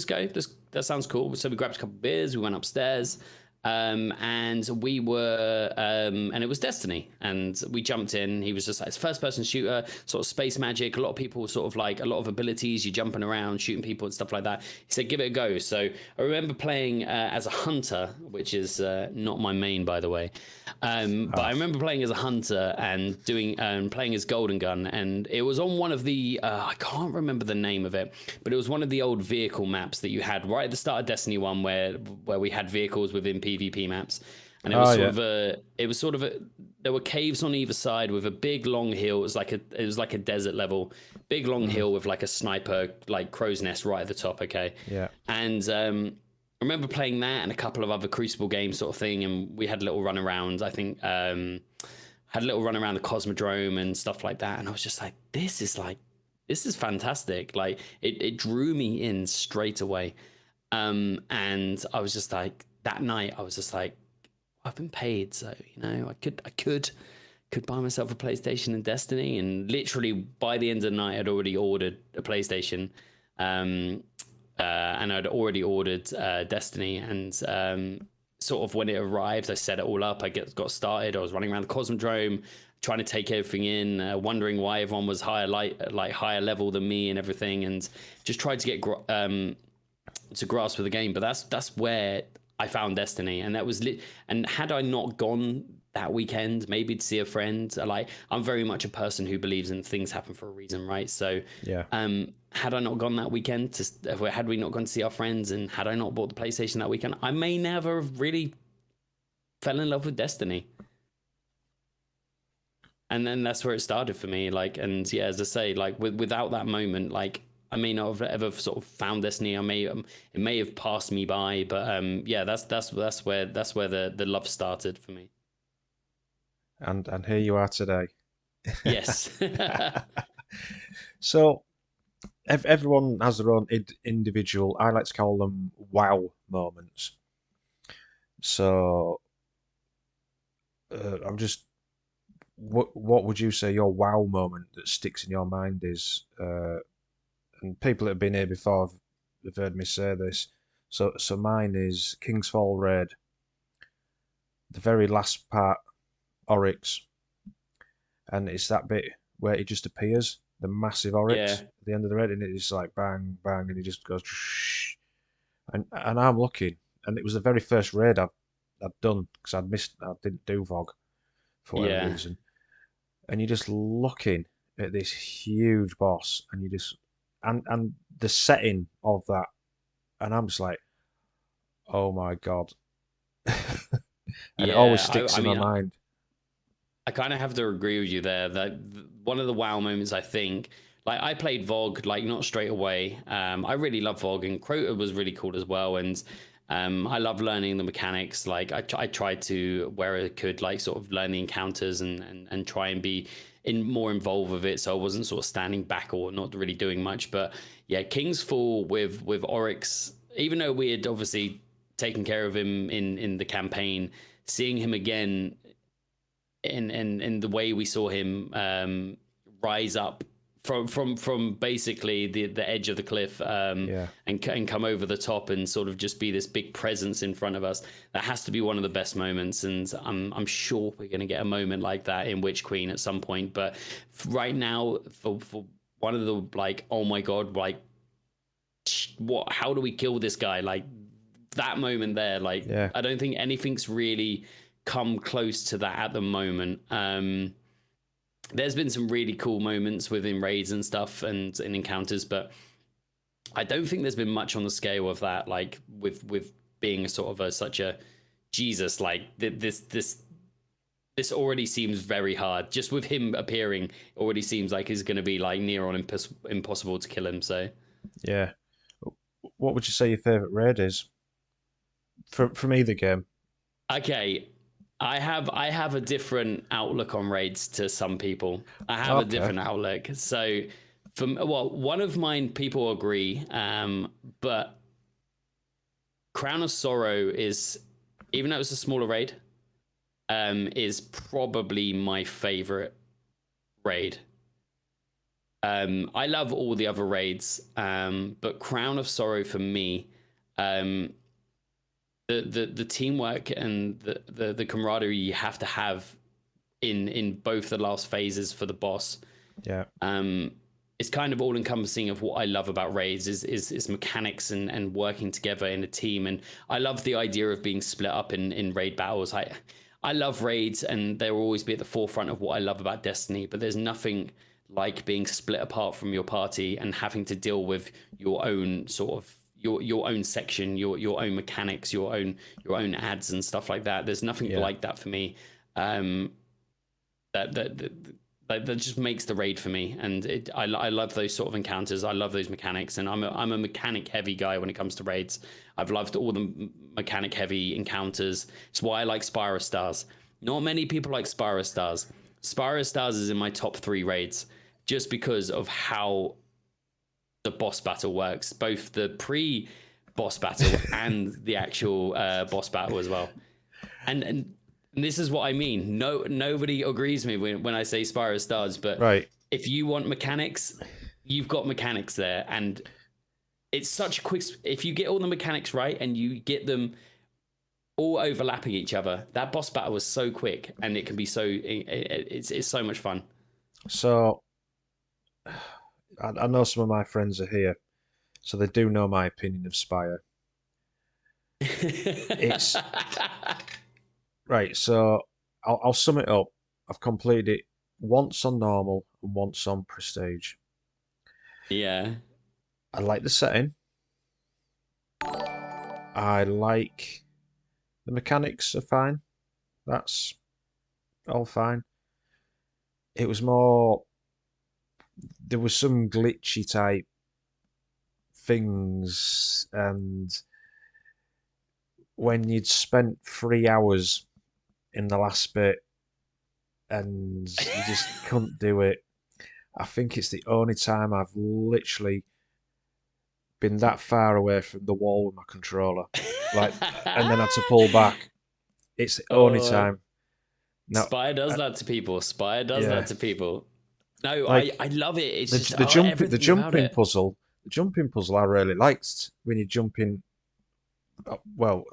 go. That sounds cool. So we grabbed a couple of beers. We went upstairs. And we were, and it was Destiny, and we jumped in. He was just like, it's first person shooter, sort of space magic. A lot of people sort of like a lot of abilities. You're jumping around, shooting people and stuff like that. He said, give it a go. So I remember playing as a hunter, which is not my main, by the way. But I Ah. remember playing as a hunter and doing playing as Golden Gun, and it was on one of the I can't remember the name of it, but it was one of the old vehicle maps that you had right at the start of Destiny One, where we had vehicles within PvP maps, and Oh yeah. it was sort of a there were caves on either side with a big long hill. It was like a desert level, big long Mm, hill with like a sniper like crow's nest right at the top. Okay, yeah. and I remember playing that and a couple of other Crucible games, sort of thing, and we had a little run around. I think had a little run around the Cosmodrome and stuff like that, and I was just like, this is fantastic. Like it drew me in straight away, and I was just like that night. I was just like, I've been paid, so I could buy myself a PlayStation and Destiny, and literally by the end of the night, I'd already ordered a PlayStation. Um, and I'd already ordered Destiny, and sort of when it arrived, I set it all up. Got started. I was running around the Cosmodrome, trying to take everything in, wondering why everyone was higher level than me and everything, and just tried to get to grasp of the game. But that's where I found Destiny, and that was lit. And had I not gone that weekend, maybe to see a friend, like I'm very much a person who believes in things happen for a reason, right? So, Yeah. had I not gone that weekend had we not gone to see our friends, and had I not bought the PlayStation that weekend, I may never have really fell in love with Destiny. And then that's where it started for me. Like, and yeah, as I say, like without that moment, like I may not have ever sort of found Destiny. It may have passed me by, but yeah, that's where the love started for me. And here you are today. Yes. So everyone has their own individual. I like to call them wow moments. So I'm just what would you say your wow moment that sticks in your mind is? And people that have been here before have heard me say this. So mine is King's Fall Raid, the very last part, Oryx, and it's that bit where it just appears, the massive Oryx Yeah, at the end of the raid, and it's like bang, bang, and it just goes, shh, and I'm looking, and it was the very first raid I'd done because I didn't do Vog for whatever yeah, reason, and you're just looking at this huge boss, and you just and the setting of that, and I'm just like, oh my god, and it always yeah. sticks I in my mean, mind. I kind of have to agree with you there. That one of the wow moments, I think, like I played Vogue, like not straight away. I really love Vogue, and Crota was really cool as well. And I love learning the mechanics. Like I tried to where I could, like sort of learn the encounters and try and be in more involved with it. So I wasn't sort of standing back or not really doing much. But yeah, King's Fall with Oryx, even though we had obviously taken care of him in the campaign, seeing him again in the way we saw him rise up from basically the edge of the cliff Yeah, and come over the top and sort of just be this big presence in front of us. That has to be one of the best moments, and I'm sure we're going to get a moment like that in Witch Queen at some point. But right now, for one of the like, oh my god, like what? How do we kill this guy? Like that moment there, like yeah, I don't think anything's really come close to that at the moment. There's been some really cool moments within raids and stuff and in encounters, but I don't think there's been much on the scale of that. Like with being a sort of such a Jesus, like this already seems very hard. Just with him appearing, already seems like it's going to be like near on impossible to kill him. So yeah. What would you say your favorite raid is from either game? okay, I have a different outlook on raids to some people. I have a Okay, different outlook. So, from well, one of mine people agree, but Crown of Sorrow is, even though it's a smaller raid, is probably my favorite raid. I love all the other raids, but Crown of Sorrow for me, um, the teamwork and the camaraderie you have to have in both the last phases for the boss. yeah, Um, it's kind of all encompassing of what I love about raids is mechanics and working together in a team. And I love the idea of being split up in raid battles. I love raids, and they will always be at the forefront of what I love about Destiny. But there's nothing like being split apart from your party and having to deal with your own sort of your own section, your own mechanics, your own ads and stuff like that. There's nothing yeah, like that for me. Um, that just makes the raid for me, and I love those sort of encounters. I love those mechanics, and I'm a mechanic heavy guy when it comes to raids. I've loved all the mechanic heavy encounters. It's why I like Spyro Stars. Not many people like Spyro Stars. Spyro Stars is in my top 3 raids just because of how the boss battle works, both the pre boss battle and the actual boss battle as well. And this is what I mean. No, nobody agrees with me when I say Spyro Stars, but right. if you want mechanics, you've got mechanics there, and it's such a quick. If you get all the mechanics right and you get them all overlapping each other, that boss battle was so quick, and it can be so. It's so much fun. So I know some of my friends are here, so they do know my opinion of Spire. It's right. So I'll sum it up. I've completed it once on normal and once on prestige. Yeah, I like the setting. I like the mechanics are fine. That's all fine. It was more there was some glitchy type things, and when you'd spent 3 hours in the last bit and you just couldn't do it. I think it's the only time I've literally been that far away from the wall with my controller, like, and then had to pull back. It's the only oh, time. Now, Spire does that to people. Spire does yeah, that to people. No, like I love it. It's the just the jump the everything about jumping it. puzzle. The jumping puzzle I really liked when you jump in. Well,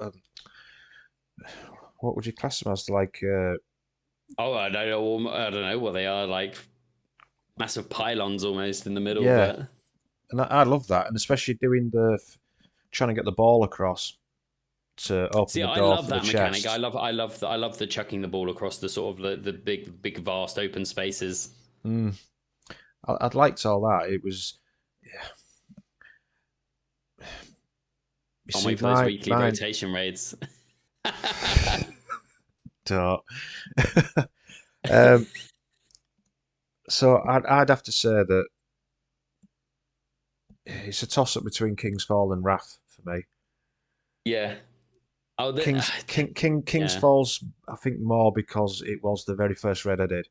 what would you class them as? Like, Oh, I don't know. I don't know what they are, like massive pylons almost in the middle. yeah, But and I love that, and especially doing the trying to get the ball across to open see, the I door love for the that mechanic. chest. I love the chucking the ball across the sort of the big vast open spaces. Mm, I'd liked all that. It was, yeah. You Can't see, wait for those my weekly mine rotation raids. don't. um, so I'd have to say that it's a toss up between King's Fall and Wrath for me. Yeah. Oh, King's yeah. Fall's I think more because it was the very first raid I did.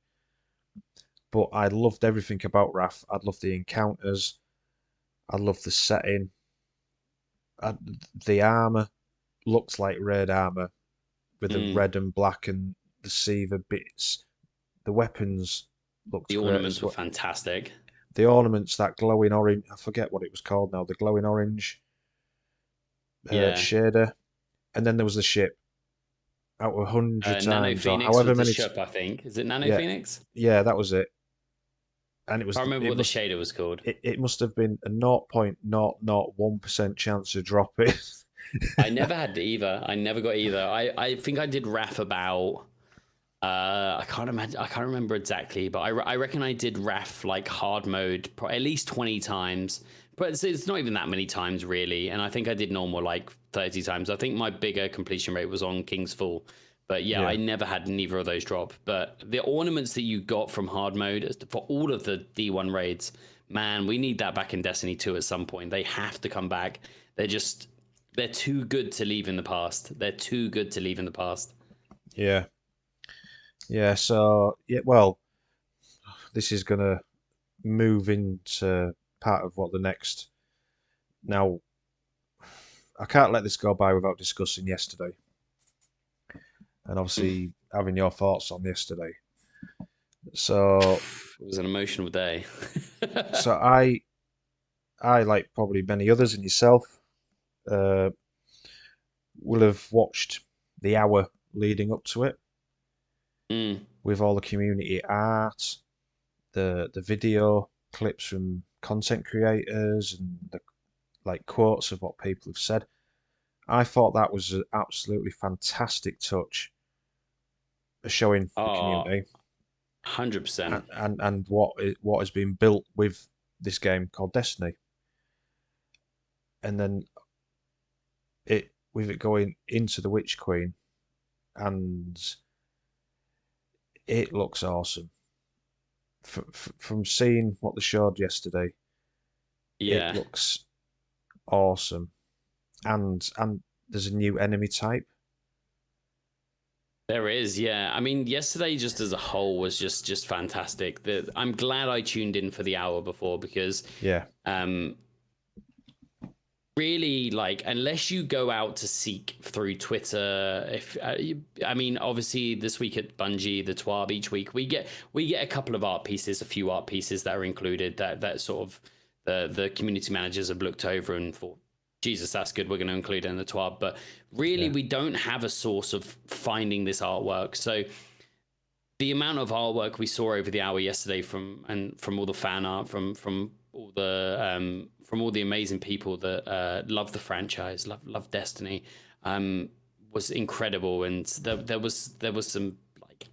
But I loved everything about Wrath. I loved the encounters. I loved the setting. I, the armor looked like raid armor with the Mm. red and black and the Seaver bits. The weapons looked The great as ornaments were well. fantastic. The ornaments, that glowing orange, I forget what it was called now, the glowing orange Yeah. shader. And then there was the ship out 100 Nano times or Phoenix however was the many. ship, I think. Is it Nano Yeah, Phoenix? yeah, that was it. And I can't remember what the shader was called. it must have been a 0.001% chance to drop it. I never had either. I never got either. I think I did RAF about I can't imagine. I can't remember exactly, but I reckon I did RAF like hard mode at least 20 times. But it's not even that many times really. And I think I did normal like 30 times. I think my bigger completion rate was on King's Fall. But yeah, Yeah, I never had neither of those drop. But the ornaments that you got from hard mode for all of the D1 raids, man, we need that back in Destiny 2 at some point. They have to come back. They're too good to leave in the past. They're too good to leave in the past. yeah, yeah. So yeah, well, this is gonna move into part of what the next. Now, I can't let this go by without discussing yesterday, and obviously having your thoughts on yesterday. So, It was an emotional day. so I like probably many others and yourself, uh, will have watched the hour leading up to it Mm, with all the community art, the video clips from content creators and the like quotes of what people have said. I thought that was an absolutely fantastic touch, showing the oh, community 100%. and what has been built with this game called Destiny, and then it with it going into the Witch Queen, and it looks awesome. From seeing what they showed yesterday, it Yeah, looks awesome, and there's a new enemy type. there is. Yeah. I mean, yesterday just as a whole was just fantastic. I'm glad I tuned in for the hour before because Yeah, um really like unless you go out to seek through Twitter if I mean obviously this week at Bungie the TWAB each week we get a couple of art pieces, a few art pieces that are included that sort of the community managers have looked over and thought Jesus, that's good, we're going to include it in the TWAB. But really yeah, we don't have a source of finding this artwork. So the amount of artwork we saw over the hour yesterday from all the fan art from all the amazing people that love the franchise, love Destiny, was incredible. And there was some like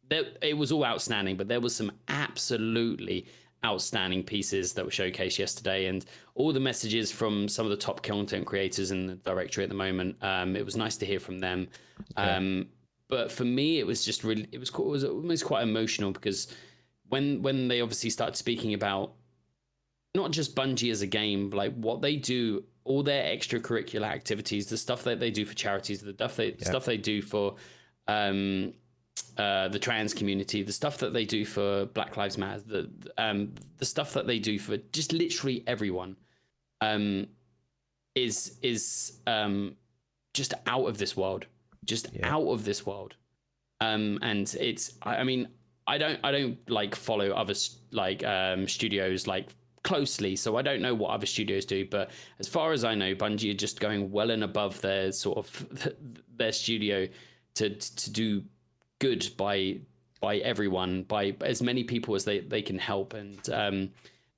it was all outstanding, but there was some absolutely outstanding pieces that were showcased yesterday, and all the messages from some of the top content creators in the directory at the moment. It was nice to hear from them. yeah, But for me, it was just really, it was almost quite emotional because when they obviously started speaking about not just Bungie as a game, like what they do, all their extracurricular activities, the stuff that they do for charities, the yeah, stuff they do for um, the trans community, the stuff that they do for Black Lives Matter, the stuff that they do for just literally everyone, um, is just out of this world, just yeah, out of this world. And it's I mean I don't like follow other studios like closely, so I don't know what other studios do. But as far as I know, Bungie are just going well and above their sort of their studio to do good by everyone, by as many people as they can help. And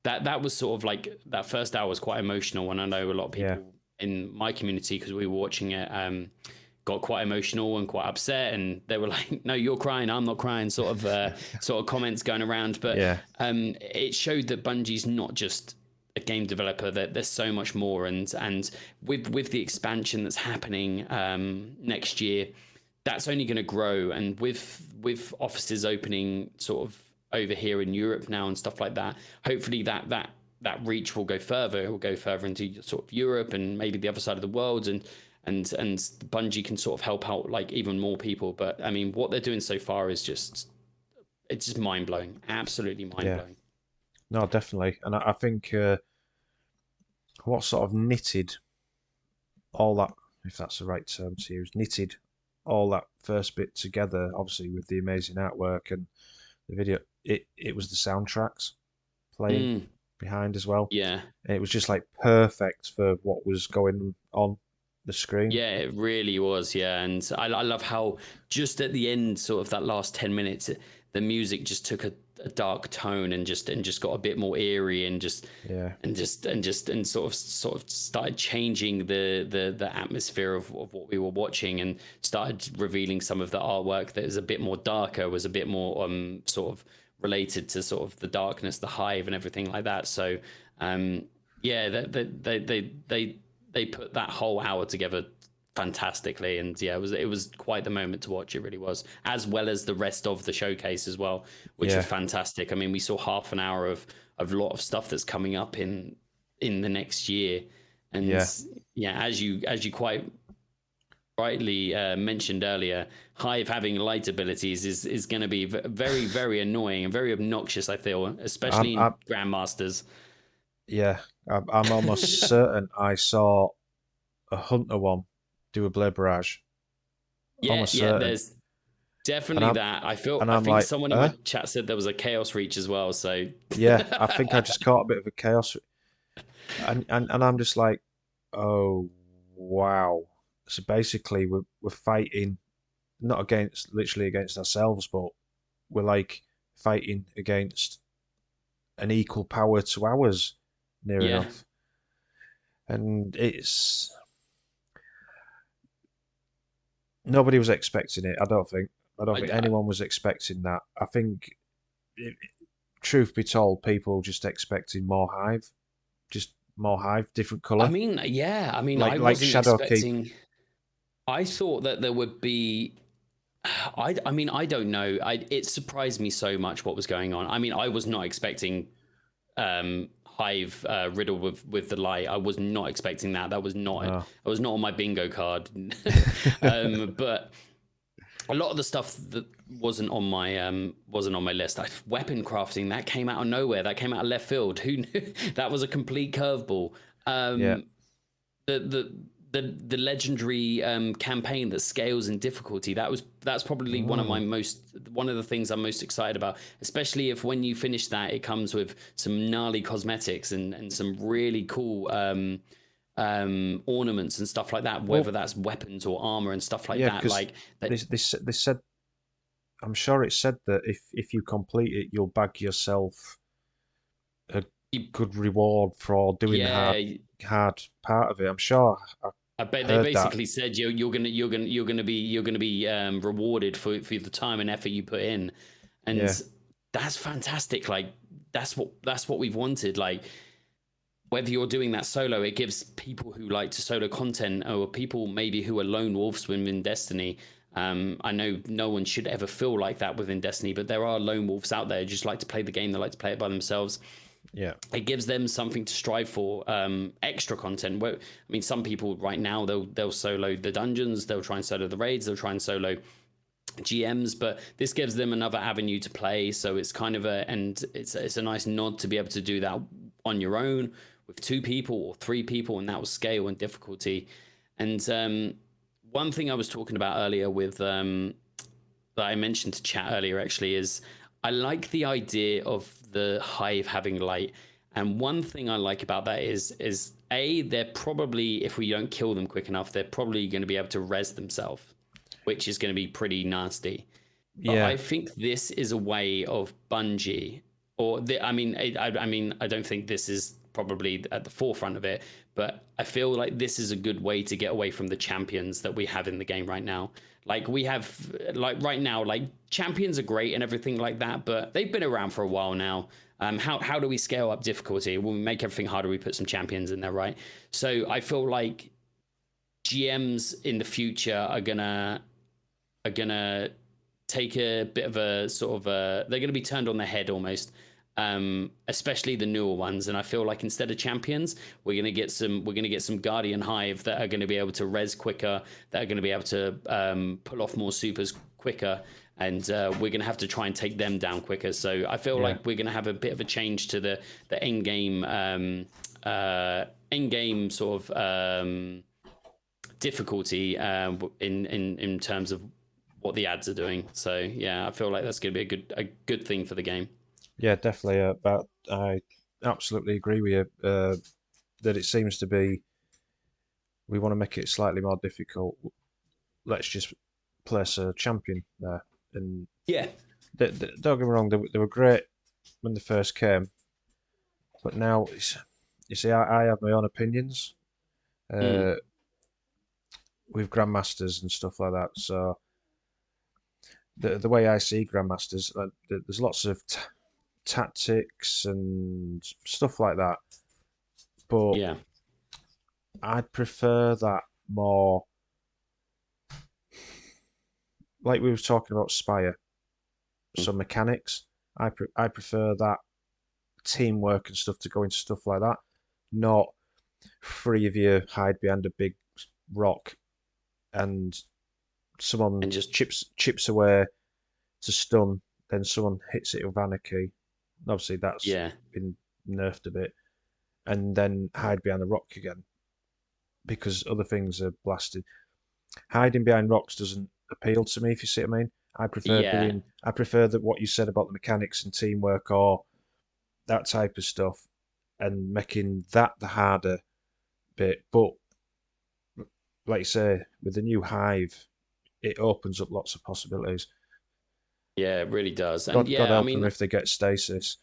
that was sort of like that first hour was quite emotional, and I know a lot of Yeah, people in my community, because we were watching it, got quite emotional and quite upset, and they were like, no, you're crying, I'm not crying, sort of comments going around. But yeah, it showed that Bungie's not just a game developer, that there's so much more. And with the expansion that's happening next year, that's only going to grow. And with offices opening sort of over here in Europe now and stuff like that, hopefully that reach will go further. It will go further into sort of Europe and maybe the other side of the world, and Bungie can sort of help out like even more people. But I mean, what they're doing so far is just, it's just mind blowing, absolutely mind yeah. blowing. No, definitely. And I think what sort of knitted all that, if that's the right term to use, knitted all that first bit together, obviously with the amazing artwork and the video, it was the soundtracks playing Mm, behind as well. yeah. And it was just like perfect for what was going on the screen. Yeah, it really was. Yeah, and I love how just at the end, sort of that last 10 minutes, the music just took a dark tone and just got a bit more eerie, and just Yeah, and just and just and sort of started changing the atmosphere of what we were watching, and started revealing some of the artwork that is a bit more darker, was a bit more sort of related to sort of the darkness, the hive, and everything like that. So um, yeah, they put that whole hour together fantastically. And yeah, it was quite the moment to watch. It really was, as well as the rest of the showcase as well, which was yeah, fantastic. I mean, we saw half an hour of a lot of stuff that's coming up in the next year. And yeah. yeah, as you quite rightly mentioned earlier, Hive having light abilities is going to be very, very annoying and very obnoxious, I feel, I'm, especially in I'm Grandmasters. yeah. I'm almost certain I saw a hunter one do a blade barrage. Yeah, Almost yeah, certain, there's and definitely I'm that. and I I'm think like, someone in my chat said there was a chaos reach as well. So yeah. I think I just caught a bit of a chaos, and I'm just like, oh wow. So basically, we're fighting not against literally against ourselves, but we're like fighting against an equal power to ours, near yeah, enough. And it's nobody was expecting it. I don't think. I don't I, think I anyone was expecting that. I think, it, truth be told, people were just expecting more hive, just more hive, different I color, mean, yeah, I mean, I like wasn't Shadowkeep. expecting. I thought that there would be. I mean, I don't know. It surprised me so much what was going on. I mean, I was not expecting Hive riddle with the light. I was not expecting that. No. That was not on my bingo card. But a lot of the stuff that wasn't on my list. Weapon crafting, that came out of nowhere. That came out of left field. Who knew? That was a complete curveball. Yeah. The the legendary campaign that scales in difficulty, that's probably Mm. one of the things I'm most excited about, especially if when you finish that it comes with some gnarly cosmetics and some really cool ornaments and stuff like that, whether Well, that's weapons or armor and stuff like yeah, that, because like that. they said, I'm sure it said that if you complete it, you'll bag yourself a You, good reward for doing the yeah, hard part of it. I'm sure I I bet they heard that. basically said you're gonna be rewarded for the time and effort you put in. And Yeah, that's fantastic. Like that's what we've wanted. Like whether you're doing that solo, it gives people who like to solo content, or people maybe who are lone wolves within Destiny. I know no one should ever feel like that within Destiny, but there are lone wolves out there who just like to play the game. They like to play it by themselves. yeah, It gives them something to strive for, extra content. I mean, some people right now they'll solo the dungeons, they'll try and solo the raids, they'll try and solo GMs, but this gives them another avenue to play. So it's kind of it's a nice nod to be able to do that on your own with two people or three people, and that will scale and difficulty. And one thing I was talking about earlier with that I mentioned to chat earlier actually is I like the idea of the hive having light. And one thing I like about that is a they're probably, if we don't kill them quick enough, they're probably going to be able to res themselves, which is going to be pretty nasty. But Yeah, I think this is a way of Bungie, or I mean, I mean, I don't think this is probably at the forefront of it, but I feel like this is a good way to get away from the champions that we have in the game right now. Like we have, like right now, like champions are great and everything like that, but they've been around for a while now. How do we scale up difficulty? When we make everything harder, we put some champions in there, right? So I feel like GMs in the future are gonna take a bit of a sort of they're going to be turned on their head almost, especially the newer ones. And I feel like instead of champions, we're going to get some guardian hive that are going to be able to res quicker, that are going to be able to pull off more supers quicker, and we're going to have to try and take them down quicker. So I feel yeah, like we're going to have a bit of a change to the end game sort of difficulty in terms of what the ads are doing. So yeah, I feel like that's going to be a good thing for the game. yeah, definitely. But I absolutely agree with you that it seems to be we want to make it slightly more difficult. Let's just place a champion there. And Yeah. don't get me wrong, they were great when they first came, but now you see, I have my own opinions Mm. uh, with grandmasters and stuff like that. So the way I see grandmasters, there's lots of tactics and stuff like that, but Yeah. I'd prefer that more. Like we were talking about Spire, Mm. some mechanics. I prefer that teamwork and stuff to go into stuff like that, not three of you hide behind a big rock and someone And just chips away to stun, then someone hits it with anarchy. Obviously, that's yeah. been nerfed a bit, and then hide behind a rock again because other things are blasted. Hiding behind rocks doesn't appeal to me, if you see what I mean. Yeah. I prefer that what you said about the mechanics and teamwork or that type of stuff, and making that the harder bit. But like you say, with the new hive, it opens up lots of possibilities. Yeah, it really does. And God yeah, I help them mean, if they get stasis.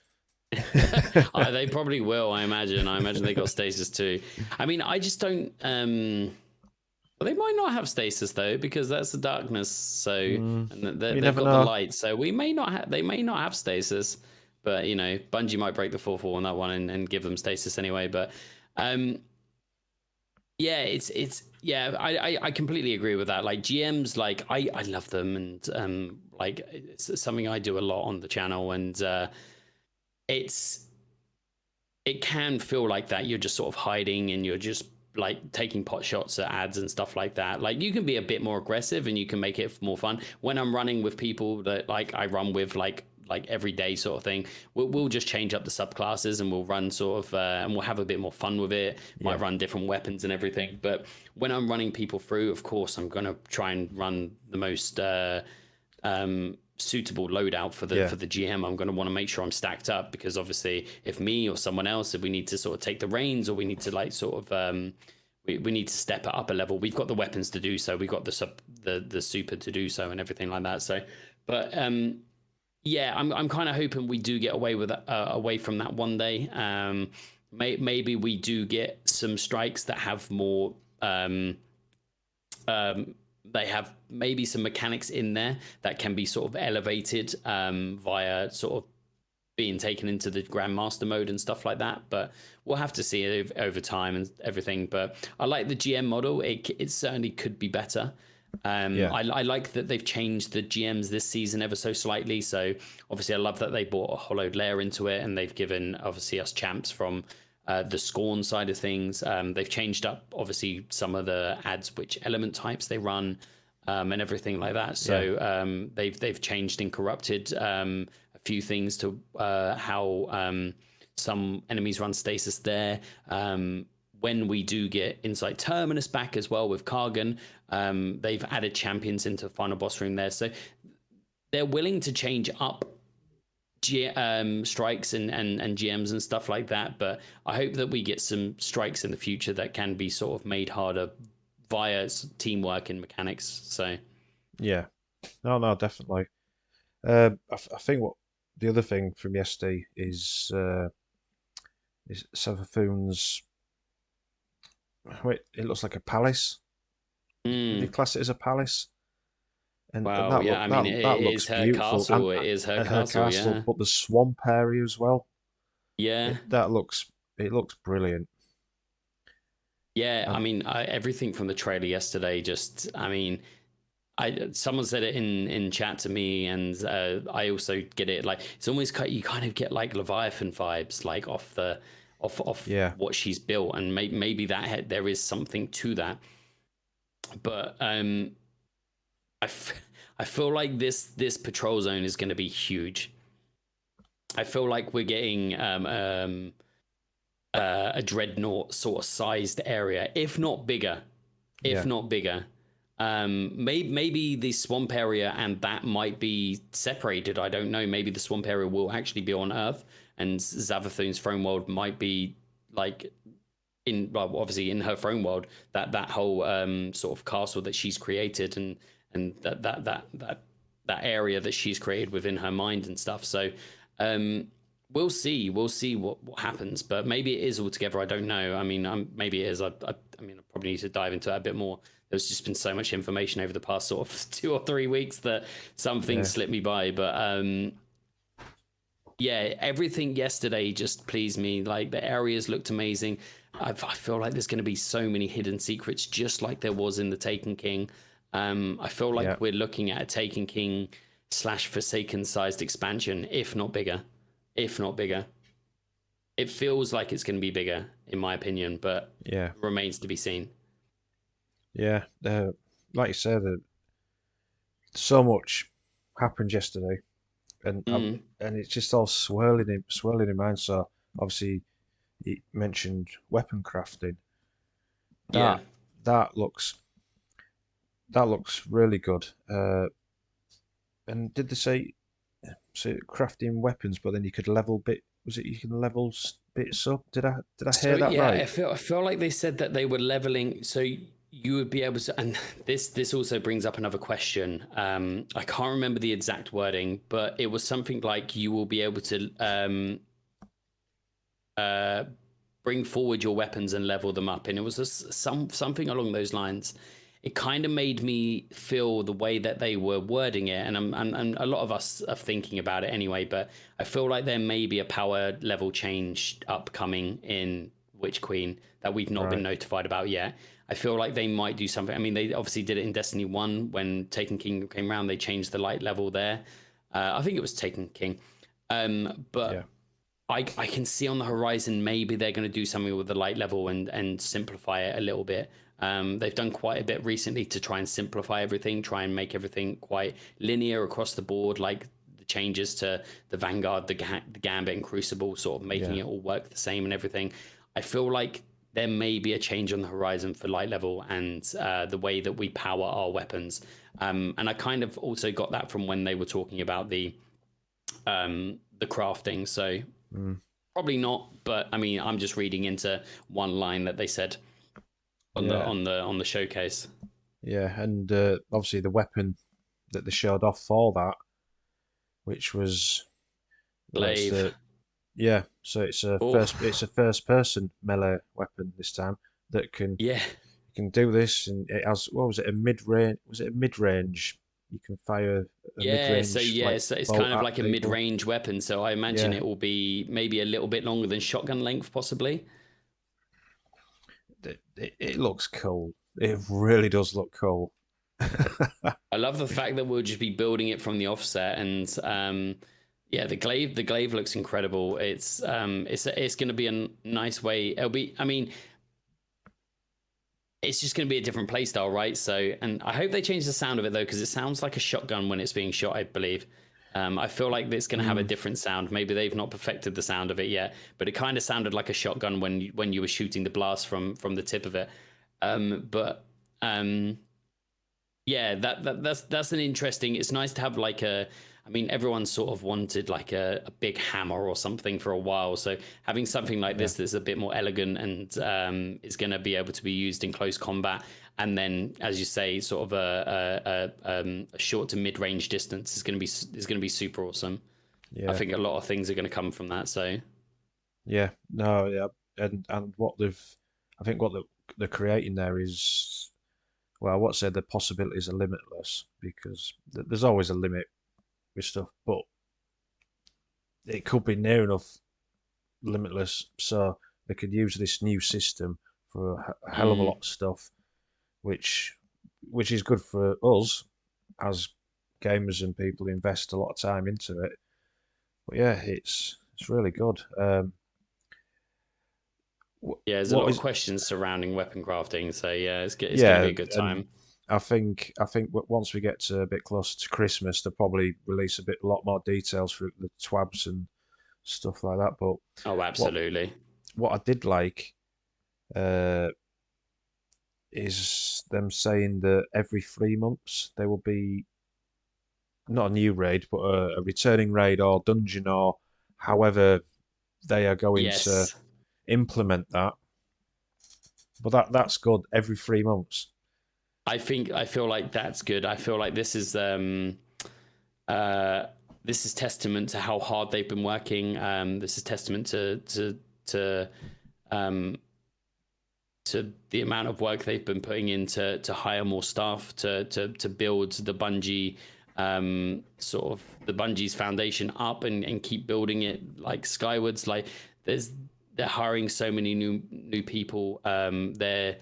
they probably will. I imagine they got stasis too. I mean, I just don't. Well, they might not have stasis though, because that's the darkness. So, Mm, and you they've never got the know. light. So we may not have. They may not have stasis, but Bungie might break the fourth wall on that one and give them stasis anyway. But um, yeah, it's yeah. I completely agree with that. Like GMs, like I love them, and like it's something I do a lot on the channel, and it's it can feel like that you're just sort of hiding and you're just like taking pot shots at ads and stuff like that. Like you can be a bit more aggressive and you can make it more fun. When I'm running with people that like I run with like every day sort of thing, we'll just change up the subclasses and we'll run sort of and we'll have a bit more fun with it. Might Yeah, run different weapons and everything. But when I'm running people through, of course I'm gonna try and run the most suitable loadout for the yeah, for the GM. I'm going to want to make sure I'm stacked up, because obviously, if me or someone else, if we need to sort of take the reins, or we need to like sort of we need to step it up a level, we've got the weapons to do so. We've got the super to do so and everything like that. So, but yeah, I'm kind of hoping we do get away with away from that one day. Maybe we do get some strikes that have more um, they have maybe some mechanics in there that can be sort of elevated via sort of being taken into the grandmaster mode and stuff like that. But we'll have to see it over time and everything. But I like the GM model. It certainly could be better. yeah, I like that they've changed the GMs this season ever so slightly. So obviously, I love that they brought a hollowed layer into it, and they've given obviously us champs from the Scorn side of things. They've changed up obviously some of the ads, which element types they run, and everything like that. yeah, So they've changed and corrupted a few things to how some enemies run stasis there. When we do get Insight Terminus back as well with Kargan, they've added champions into final boss room there. So they're willing to change up strikes and GMs and stuff like that. But I hope that we get some strikes in the future that can be sort of made harder via teamwork and mechanics. So Yeah. No, no, definitely. I think what the other thing from yesterday is Savathun's. Wait, it looks like a palace. Would you mm, class it as a palace? And wow, that yeah, look I mean, that it looks is her beautiful, castle. It is her and her castle. castle, Yeah, but the swamp area as well. yeah, That looks it looks brilliant. yeah. I And mean, everything from the trailer yesterday. Just, I mean, I someone said it in chat to me, and I also get it. Like it's almost you kind of get like Leviathan vibes, like off yeah, what she's built, and maybe that there is something to that. But I, f- I feel like this patrol zone is going to be huge. I feel like we're getting a dreadnought sort of sized area, if not bigger, if yeah, not bigger. Maybe the swamp area and that might be separated. I don't know. Maybe the swamp area will actually be on Earth, and Zavathun's throne world might be like in, well, obviously in her throne world, that whole sort of castle that she's created, and that area that she's created within her mind and stuff. So um, we'll see what happens, but maybe it is altogether. I don't know. I mean, maybe it is. I mean, I probably need to dive into that a bit more. There's just been so much information over the past sort of 2 or 3 weeks that some things yeah, slipped me by. But yeah, everything yesterday just pleased me. Like the areas looked amazing. I feel like there's going to be so many hidden secrets, just like there was in the Taken King. I feel yeah, like we're looking at a Taken King slash Forsaken sized expansion, if not bigger. If not bigger. It feels like it's going to be bigger, in my opinion, but yeah, remains to be seen. yeah. Like you said, so much happened yesterday, and Mm, it's just all swirling in mind. So obviously, you mentioned weapon crafting. yeah. That that looks really good. And did they say so crafting weapons, but then you could level bit? Was it you can level bits up? Did I So hear that yeah, right? I feel like they said that they were leveling. So you would be able to, and this also brings up another question. I can't remember the exact wording, but it was something like you will be able to uh, bring forward your weapons and level them up, and it was something along those lines. It kind of made me feel the way that they were wording it, and a lot of us are thinking about it anyway. But I feel like there may be a power level change upcoming in Witch Queen that we've not been Right. notified about yet. I feel like they might do something. I mean, they obviously did it in Destiny 1 when Taken King came around. They changed the light level there. I think it was Taken King. Yeah. But I can see on the horizon maybe they're going to do something with the light level and simplify it a little bit. They've done quite a bit recently to try and simplify everything, try and make everything quite linear across the board, like the changes to the Vanguard, the Gambit, and Crucible, sort of making Yeah. it all work the same and everything. I feel like there may be a change on the horizon for light level and the way that we power our weapons. And I kind of also got that from when they were talking about the crafting. So Mm. probably not, but I mean, I'm just reading into one line that they said on the Yeah. on the showcase. Yeah. And obviously the weapon that they showed off for that, which was well, it's Glaive. the yeah. So Oh, it's a first person melee weapon this time that yeah. can do this, and it has what was it a mid range? Was it a mid range? You can fire a mid range like So it's kind bolt of at like a people. mid-range weapon. So I imagine Yeah. it will be maybe a little bit longer than shotgun length, possibly. It looks cool. It really does look cool. I love the fact that we'll just be building it from the offset, and yeah, the glaive looks incredible. It's going to be a nice way. It'll be. I mean, it's just going to be a different playstyle, right? So, and I hope they change the sound of it though, because it sounds like a shotgun when it's being shot, I believe. I feel like it's going to have a Mm, different sound. Maybe they've not perfected the sound of it yet, but it kind of sounded like a shotgun when you were shooting the blast from the tip of it. But um, Yeah, that's an interesting. It's nice to have like a. I mean, everyone sort of wanted like a big hammer or something for a while. So having something like Yeah, this that's a bit more elegant and is going to be able to be used in close combat, and then, as you say, sort of a short to mid range distance is going to be super awesome. I yeah, think a lot of things are going to come from that. So yeah. No, yeah, and what I think what they're creating there is, well, I won't say the possibilities are limitless because there's always a limit with stuff, but it could be near enough limitless, so they could use this new system for a hell of a lot mm, of stuff, which which is good for us as gamers and people who invest a lot of time into it. But yeah, it's really good. yeah, there's a What lot of is questions surrounding weapon crafting. So yeah, it's going to be yeah, a good and time. I think once we get to a bit closer to Christmas, they'll probably release a lot more details for the twabs and stuff like that. But Oh, what absolutely. what I did like uh, is them saying that every 3 months there will be not a new raid, but a returning raid or dungeon or however they are going to Yes. implement that. But that's good every 3 months. I feel like that's good. I feel like uh this is testament to how hard they've been working. This is testament to um to the amount of work they've been putting in to hire more staff to build the Bungie sort of the Bungie's foundation up and keep building it like skywards. Like there's they're hiring so many new people. They're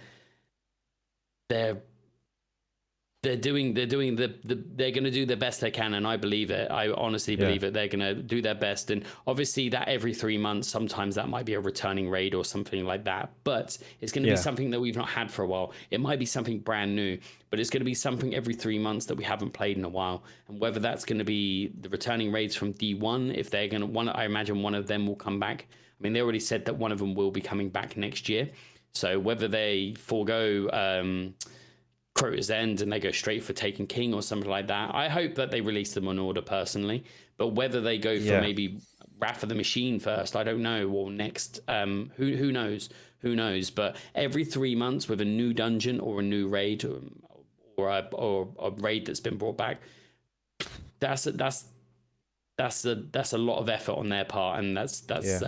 they're doing they're going to do the best they can, and I believe it. I honestly Yeah, believe it. They're going to do their best, and obviously that every 3 months, sometimes that might be a returning raid or something like that, but it's going to be yeah, something that we've not had for a while. It might be something brand new, but it's going to be something every 3 months that we haven't played in a while. And whether that's going to be the returning raids from D1, if they're going to one, I imagine one of them will come back. I mean, they already said that one of them will be coming back next year. So whether they forego Crota's End and they go straight for Taken King or something like that. I hope that they release them on order personally, but whether they go for yeah, maybe Wrath of the Machine first, I don't know, or next, who knows, who knows? But every 3 months with a new dungeon or a new raid or a raid that's been brought back, that's that's a lot of effort on their part, and yeah,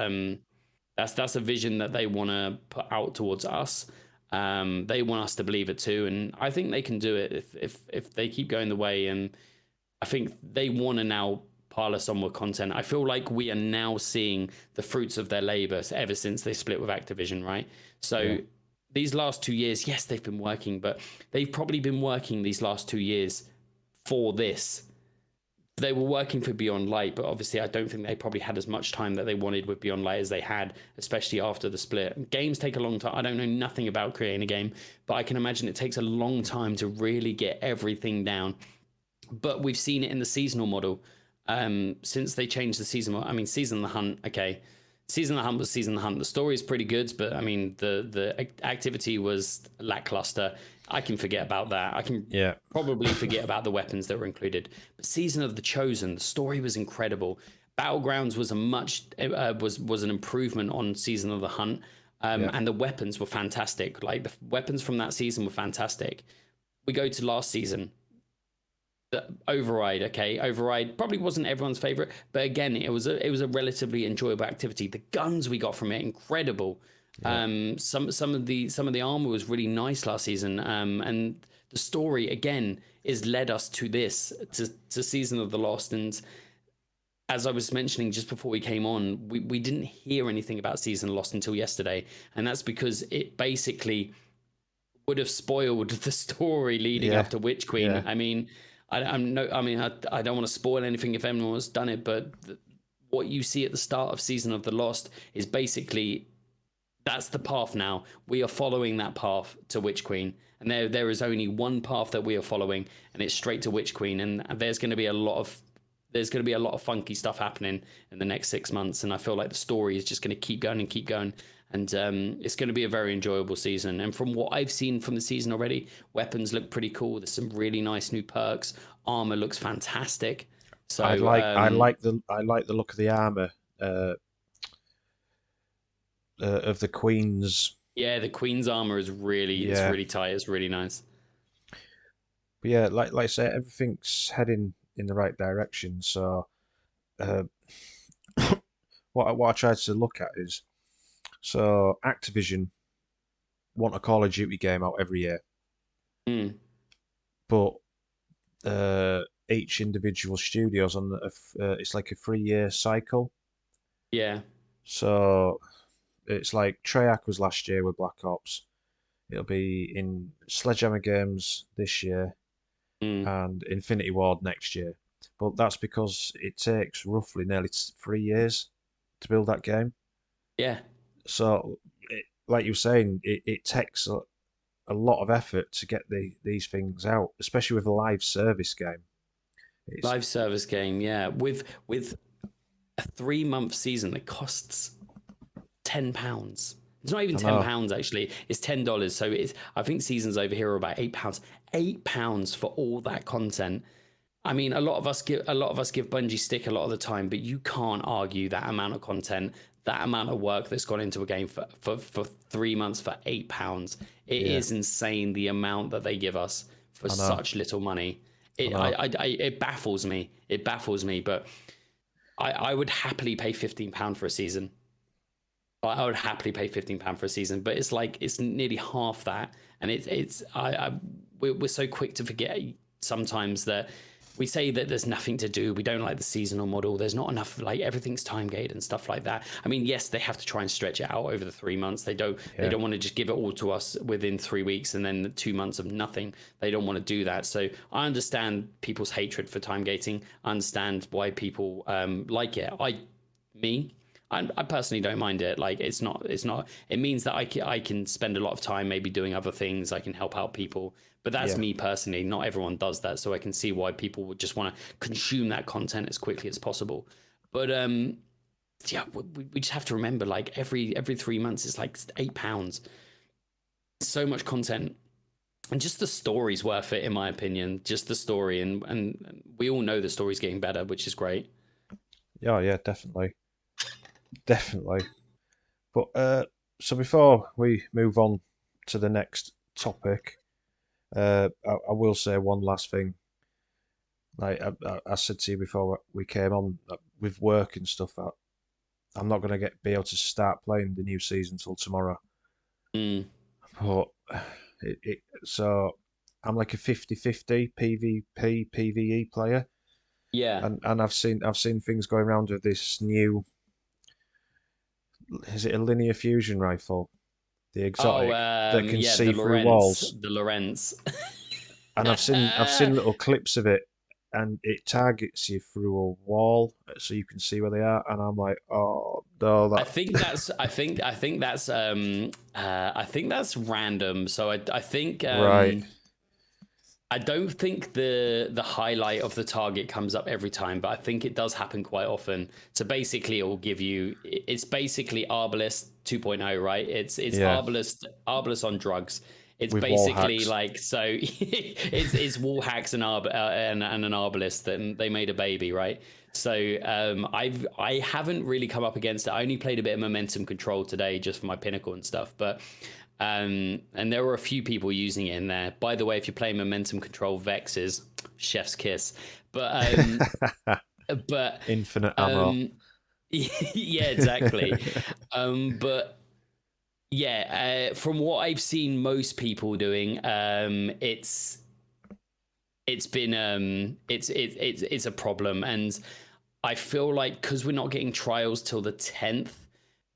that's a vision that they want to put out towards us. They want us to believe it too, and I think they can do it if they keep going the way. And I think they want to now pile us on with content. I feel like we are now seeing the fruits of their labor ever since they split with Activision, right? So yeah, these last 2 years, yes, they've been working, but they've probably been working these last 2 years for this. They were working for Beyond Light, but obviously I don't think they probably had as much time that they wanted with Beyond Light as they had, especially after the split. Games take a long time. I don't know nothing about creating a game, but I can imagine it takes a long time to really get everything down. But we've seen it in the seasonal model since they changed the season. I mean, Season of the Hunt, okay. Season of the Hunt was Season of the Hunt. The story is pretty good, but I mean, the activity was lackluster. I can forget about that. I can yeah, probably forget about the weapons that were included. But Season of the Chosen, the story was incredible. Battlegrounds was a much was an improvement on Season of the Hunt, yeah, and the weapons were fantastic. Like the weapons from that season were fantastic. We go to last season, the Override. Okay, Override probably wasn't everyone's favorite, but again, it was a relatively enjoyable activity. The guns we got from it, incredible. yeah, Some of the armor was really nice last season, and the story again is led us to this to Season of the Lost. And as I was mentioning just before we came on, we didn't hear anything about Season of Lost until yesterday, and that's because it basically would have spoiled the story leading yeah, up to Witch Queen. yeah, I mean, I don't want to spoil anything if anyone's done it, but what you see at the start of Season of the Lost is basically that's the path now. We are following that path to Witch Queen, and there is only one path that we are following, and it's straight to Witch Queen. And there's going to be a lot of there's going to be a lot of funky stuff happening in the next 6 months, and I feel like the story is just going to keep going and keep going. And it's going to be a very enjoyable season. And from what I've seen from the season already, weapons look pretty cool. There's some really nice new perks. Armor looks fantastic. So I like the look of the armor of the Queen's. yeah, the Queen's armor is really it's Yeah, really tight. It's really nice. but yeah, like I say, everything's heading in the right direction. So uh, what I tried to look at is, so Activision want a Call of Duty game out every year, Mm, but each individual studio's on it's like a 3 year cycle. yeah. So it's like Treyarch was last year with Black Ops. It'll be in Sledgehammer Games this year Mm, and Infinity Ward next year. But that's because it takes roughly nearly 3 years to build that game. yeah. So, like you were saying, it takes a lot of effort to get these things out, especially with a live service game. It's Live service game, yeah. With a 3 month season that costs £10. It's not even I ten know, pounds actually. It's $10. So it's I think seasons over here are about £8. £8 for all that content. I mean, a lot of us give Bungie stick a lot of the time, but you can't argue that amount of content, that amount of work that's gone into a game for 3 months for £8. It yeah, is insane the amount that they give us for I know, such little money. I It know, it baffles me. It baffles me, but I would happily pay £15 for a season. I would happily pay £15 for a season, but it's like it's nearly half that, and we're so quick to forget sometimes that we say that there's nothing to do. We don't like the seasonal model. There's not enough, like everything's time gated and stuff like that. I mean, yes, they have to try and stretch it out over the 3 months. They don't yeah, want to just give it all to us within 3 weeks and then 2 months of nothing. They don't want to do that. So I understand people's hatred for time gating. I understand why people like it. Me, I personally don't mind it. Like it's not. It means that I can spend a lot of time maybe doing other things. I can help out people. But that's yeah, me personally. Not everyone does that, so I can see why people would just want to consume that content as quickly as possible. But yeah, we just have to remember, like every 3 months, it's like £8. So much content, and just the story's worth it, in my opinion. Just the story, and we all know the story's getting better, which is great. yeah, yeah, definitely, definitely. But so before we move on to the next topic, I will say one last thing. Like I said to you before we came on, with work and stuff, I'm not going to be able to start playing the new season till tomorrow. Mm, But so I'm like a 50-50 PvP PvE player, yeah. and I've seen things going around with this new, is it a linear fusion rifle, the Oh, exotic that can yeah, see through walls. The Lorenz. And I've seen little clips of it, and it targets you through a wall, so you can see where they are. And I'm like, oh no, I think that's random. So I think right, I don't think the highlight of the target comes up every time, but I think it does happen quite often. So basically, it will give you. It's basically Arbalest 2.0, right? It's yeah, Arbalest on drugs. It's with wall basically hacks. like so. It's wall hacks and an Arbalest that they made a baby, right? So I haven't really come up against it. I only played a bit of momentum control today just for my pinnacle and stuff, but and there were a few people using it in there. By the way, if you're playing momentum control Vexes, chef's kiss. But but Infinite ammo. um, yeah, exactly. But yeah, from what I've seen most people doing, it's been it's a problem, and I feel like because we're not getting trials till the 10th.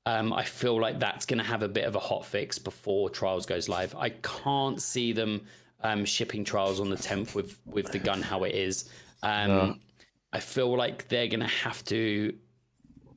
I feel like that's going to have a bit of a hot fix before Trials goes live. I can't see them shipping Trials on the 10th with the gun how it is. No, I feel like they're going to have to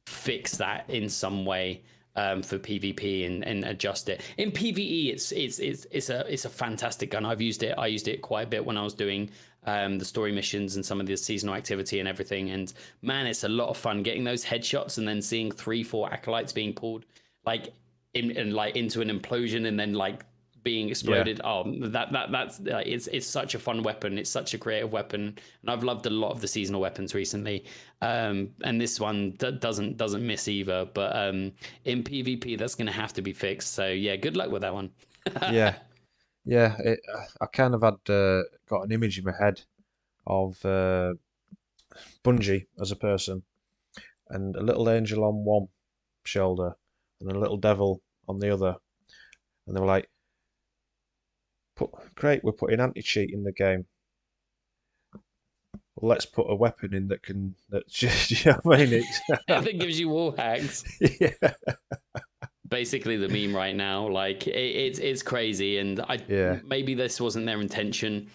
fix that in some way. for PvP and adjust it. In PvE, it's a fantastic gun. I've used it. I used it quite a bit when I was doing the story missions and some of the seasonal activity and everything. And man, it's a lot of fun getting those headshots and then seeing 3, 4 acolytes being pulled like in like into an implosion and then like being Yeah, exploded. Oh, that's it's such a fun weapon. It's such a creative weapon, and I've loved a lot of the seasonal weapons recently. And this one doesn't miss either. But in PvP, that's going to have to be fixed. So yeah, good luck with that one. yeah, yeah. I kind of had got an image in my head of Bungie as a person, and a little angel on one shoulder, and a little devil on the other, and they were like, Great, we're putting anti-cheat in the game. Well, let's put a weapon in that just, you know what I mean? That gives you wall hacks. Yeah, Basically, the meme right now, like it's crazy, and I yeah. maybe this wasn't their intention.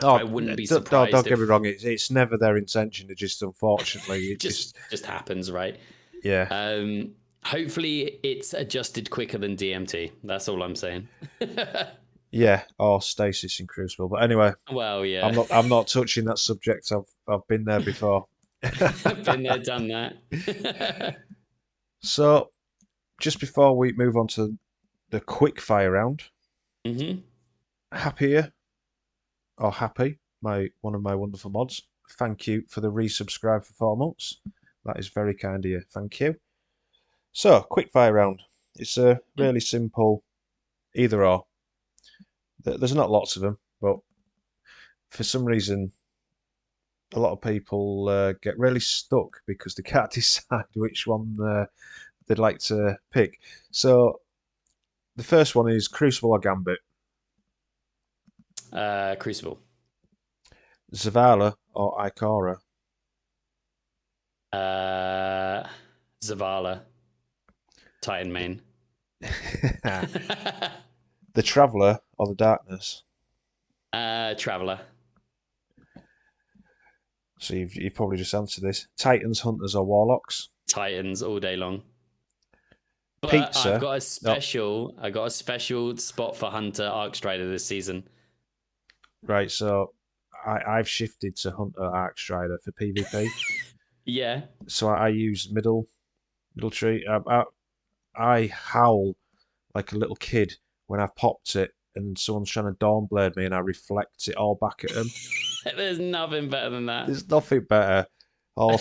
I Oh, wouldn't be don't surprised get me if wrong. It's never their intention. It just unfortunately, it just just happens, right? yeah, Hopefully, it's adjusted quicker than DMT. That's all I'm saying. yeah. Or stasis in Crucible. But anyway, Well, yeah, I'm not touching that subject. I've been there before. been there, done that. So just before we move on to the quick fire round, hmm happier or happy, my one of my wonderful mods. Thank you for the resubscribe for 4 months. That is very kind of you. Thank you. So, quick fire round. It's a really simple either or. There's not lots of them, but for some reason, a lot of people get really stuck because they can't decide which one they'd like to pick. So, the first one is Crucible or Gambit, Crucible. Zavala or Ikora, Uh, Zavala. Titan main. the Traveller or the Darkness. Traveler. So you've probably just answered this. Titans, Hunters, or Warlocks. Titans all day long. But Pizza. Oh, I got a special spot for Hunter Arcstrider this season. right. So I've shifted to Hunter Arcstrider for PvP. Yeah. So I use middle tree. I howl like a little kid when I've popped it and someone's trying to Dawnblade me and I reflect it all back at them. There's nothing better than that. There's nothing better. Or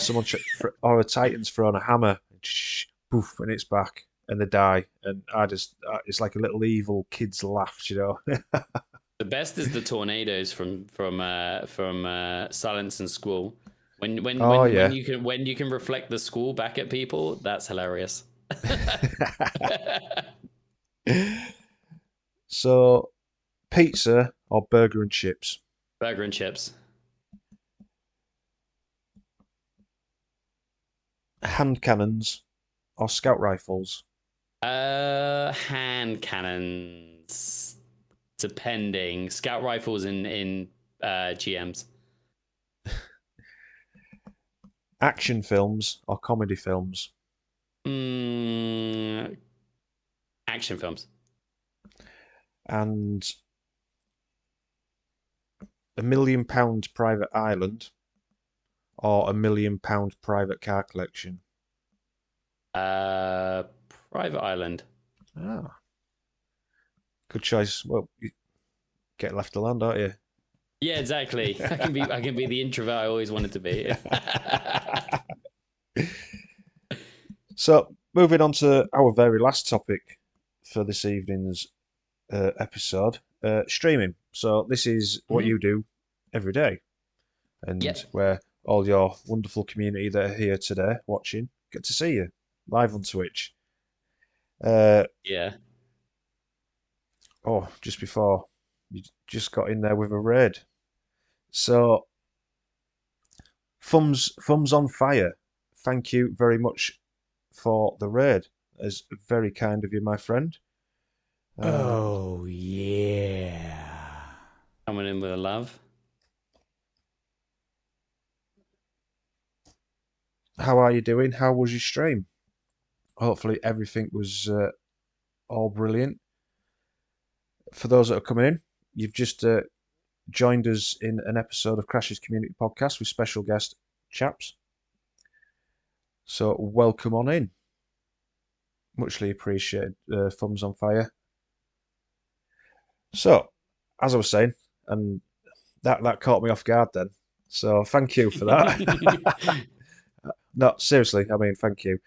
or a Titan's throwing a hammer, poof, and it's back, and they die, and it's like a little evil kid's laugh, you know. The best is the tornadoes from Silence and Squall. Oh When yeah. you can reflect the squall back at people, that's hilarious. So, pizza or burger and chips? Burger and chips. Hand cannons or scout rifles? Hand cannons. Depending. Scout rifles in GMs. Action films or comedy films? Mm, action films. And £1 million private island or £1 million private car collection? Private Island. Ah, good choice. Well, you get left alone, don't you? Yeah, exactly. I can be the introvert I always wanted to be. So, moving on to our very last topic for this evening's episode, streaming. So, this is what Mhm. you do every day, and Yep. where all your wonderful community that are here today watching get to see you live on Twitch. Uh, Yeah. oh, just before you just got in there with a raid. So, thumbs on fire. Thank you very much for the raid. It's very kind of you, my friend. Um, Oh, yeah. Coming in with a love. how are you doing? How was your stream? Hopefully, everything was all brilliant. For those that are coming in, you've just joined us in an episode of Crash's Community Podcast with special guest Chaps. So, welcome on in. Muchly appreciated. Thumbs on fire. So, as I was saying, and that caught me off guard then. So, thank you for that. No, seriously, I mean, thank you.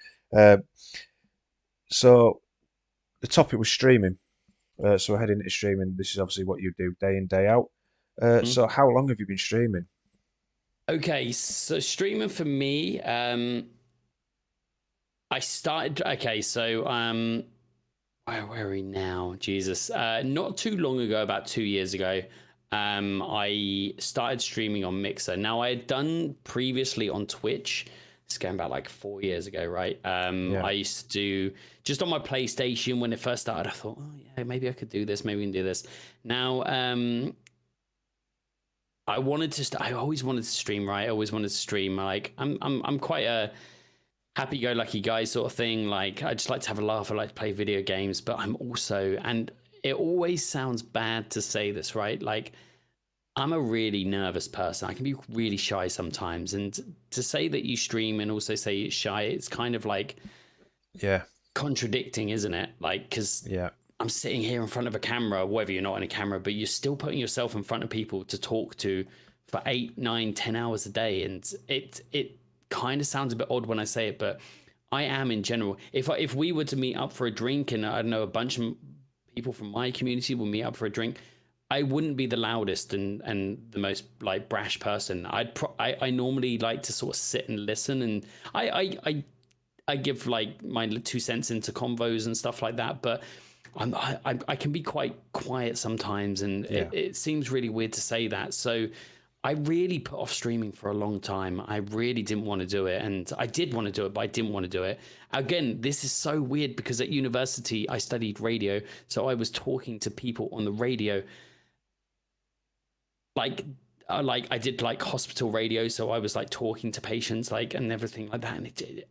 So, the topic was streaming. So we're heading into streaming. This is obviously what you do day in, day out. So how long have you been streaming? Okay, so streaming for me, I started. Okay, so where are we now? Jesus, not too long ago, about 2 years ago, I started streaming on Mixer. Now I had done previously on Twitch. It's going back like 4 years ago, right? Yeah. I used to do just on my PlayStation when it first started. I thought, oh yeah, maybe I could do this. Maybe we can do this. Now, I wanted to. I always wanted to stream, right? I always wanted to stream. Like, I'm quite a happy-go-lucky guy sort of thing. Like, I just like to have a laugh. I like to play video games, but I'm also, and it always sounds bad to say this, right? Like, I'm a really nervous person. I can be really shy sometimes. And to say that you stream and also say you're shy, it's kind of like Yeah. contradicting, isn't it? Like, because Yeah. I'm sitting here in front of a camera, whether you're not on a camera, but you're still putting yourself in front of people to talk to for 8, 9, 10 hours a day. And it kind of sounds a bit odd when I say it, but I am in general. If we were to meet up for a drink and I don't know, a bunch of people from my community will meet up for a drink, I wouldn't be the loudest and the most like brash person. I normally like to sort of sit and listen, and I give like my 2 cents into convos and stuff like that, but I can be quite quiet sometimes, and Yeah. it seems really weird to say that. So I really put off streaming for a long time. I really didn't want to do it, and I did want to do it, but I didn't want to do it. Again, this is so weird because at university I studied radio, so I was talking to people on the radio, like I did like hospital radio, so I was like talking to patients, like, and everything like that. And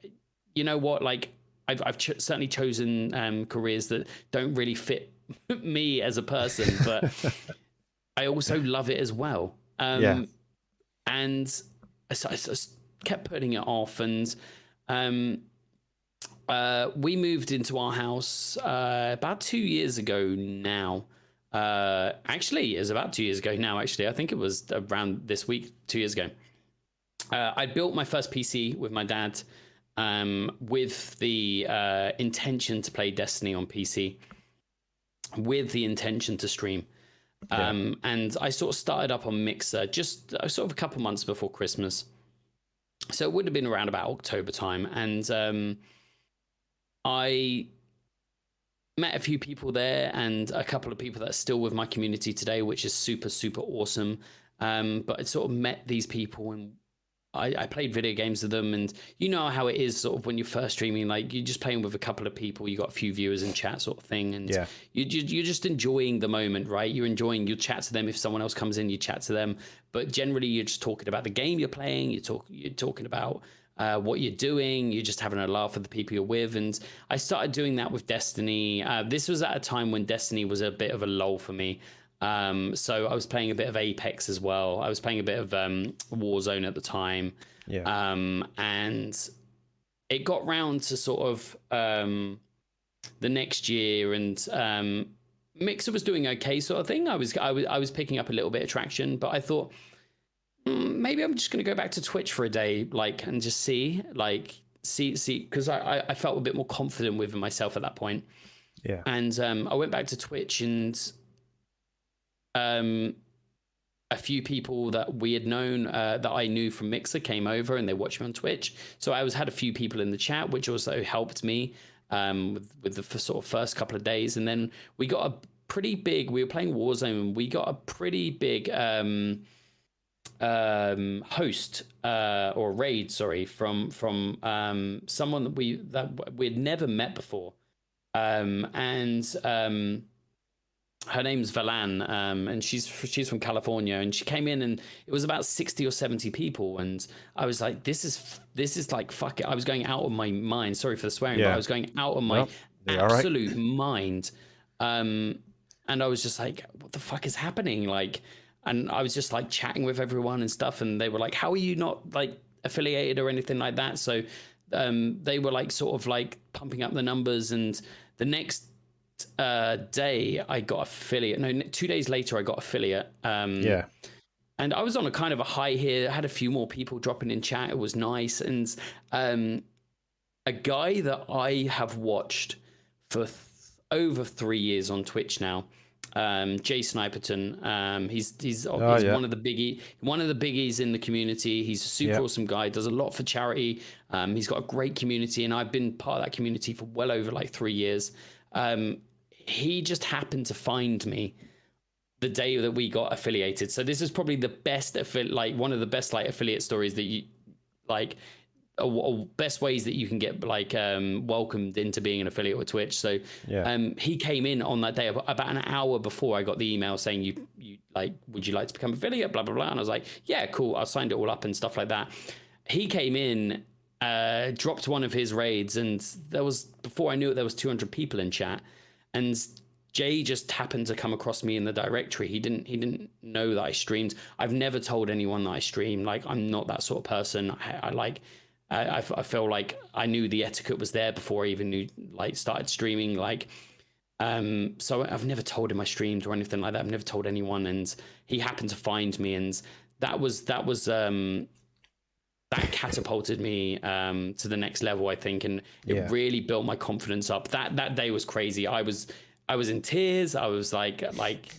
you know what, like I've certainly chosen careers that don't really fit me as a person, but I also love it as well. Yeah. And I kept putting it off, and we moved into our house about 2 years ago now. Actually, it's about 2 years ago now. Actually, I think it was around this week, 2 years ago. I built my first PC with my dad, with the intention to play Destiny on PC, with the intention to stream. And I sort of started up on Mixer just sort of a couple months before Christmas. So it would have been around about October time. And I met a few people there and a couple of people that are still with my community today, which is super, super awesome. But I sort of met these people, and I played video games with them, and you know how it is sort of when you're first streaming, like you're just playing with a couple of people, you got a few viewers in chat sort of thing, and Yeah. you're just enjoying the moment, right? You're enjoying, you chat to them. If someone else comes in, you chat to them, but generally you're just talking about the game you're playing. You're talking about what you're doing. You're just having a laugh with the people you're with. And I started doing that with Destiny. This was at a time when Destiny was a bit of a lull for me. So I was playing a bit of Apex as well. I was playing a bit of Warzone at the time. Yeah. And it got round to sort of the next year, and Mixer was doing okay, sort of thing. I was picking up a little bit of traction, but I thought maybe I'm just going to go back to Twitch for a day, like, and just see, because I felt a bit more confident with myself at that point. Yeah. And I went back to Twitch, and a few people that we had known, that I knew from Mixer, came over and they watched me on Twitch. So I had a few people in the chat, which also helped me with the sort of first couple of days. And then we got a pretty big, we were playing Warzone, and we got a pretty big host or raid, sorry, from someone that we had never met before. And her name's Valan, and she's from California, and she came in, and it was about 60 or 70 people, and I was like, this is like fuck it. I was going out of my mind. Sorry for the swearing, but I Yeah. was going out of my No, you're all right. absolute mind, and I was just like, what the fuck is happening? Like, and I was just like chatting with everyone and stuff, and they were like, how are you not like affiliated or anything like that? So they were like sort of like pumping up the numbers, and the next day I got affiliate. No, 2 days later I got affiliate. Yeah. And I was on a kind of a high here. I had a few more people dropping in chat. It was nice. And um, a guy that I have watched for over 3 years on Twitch now, Jay Sniperton. He's Yeah. one of the biggies in the community. He's a super Yeah. awesome guy. Does a lot for charity. He's got a great community, and I've been part of that community for well over like 3 years. He just happened to find me the day that we got affiliated. So this is probably the best one of the best like affiliate stories that you like, or best ways that you can get like welcomed into being an affiliate with Twitch. So Yeah. he came in on that day about an hour before I got the email saying you like, would you like to become affiliate, blah blah blah. And I was like, yeah, cool. I signed it all up and stuff like that. He came in, dropped one of his raids, and there was, before I knew it, there was 200 people in chat, and Jay just happened to come across me in the directory. He didn't know that I streamed. I've never told anyone that I stream. Like, I'm not that sort of person. I feel like I knew the etiquette was there before I even started streaming. Like, so I've never told him I streamed or anything like that. I've never told anyone, and he happened to find me, and that catapulted me to the next level, I think, and it really built my confidence up. That day was crazy. I was in tears. I was like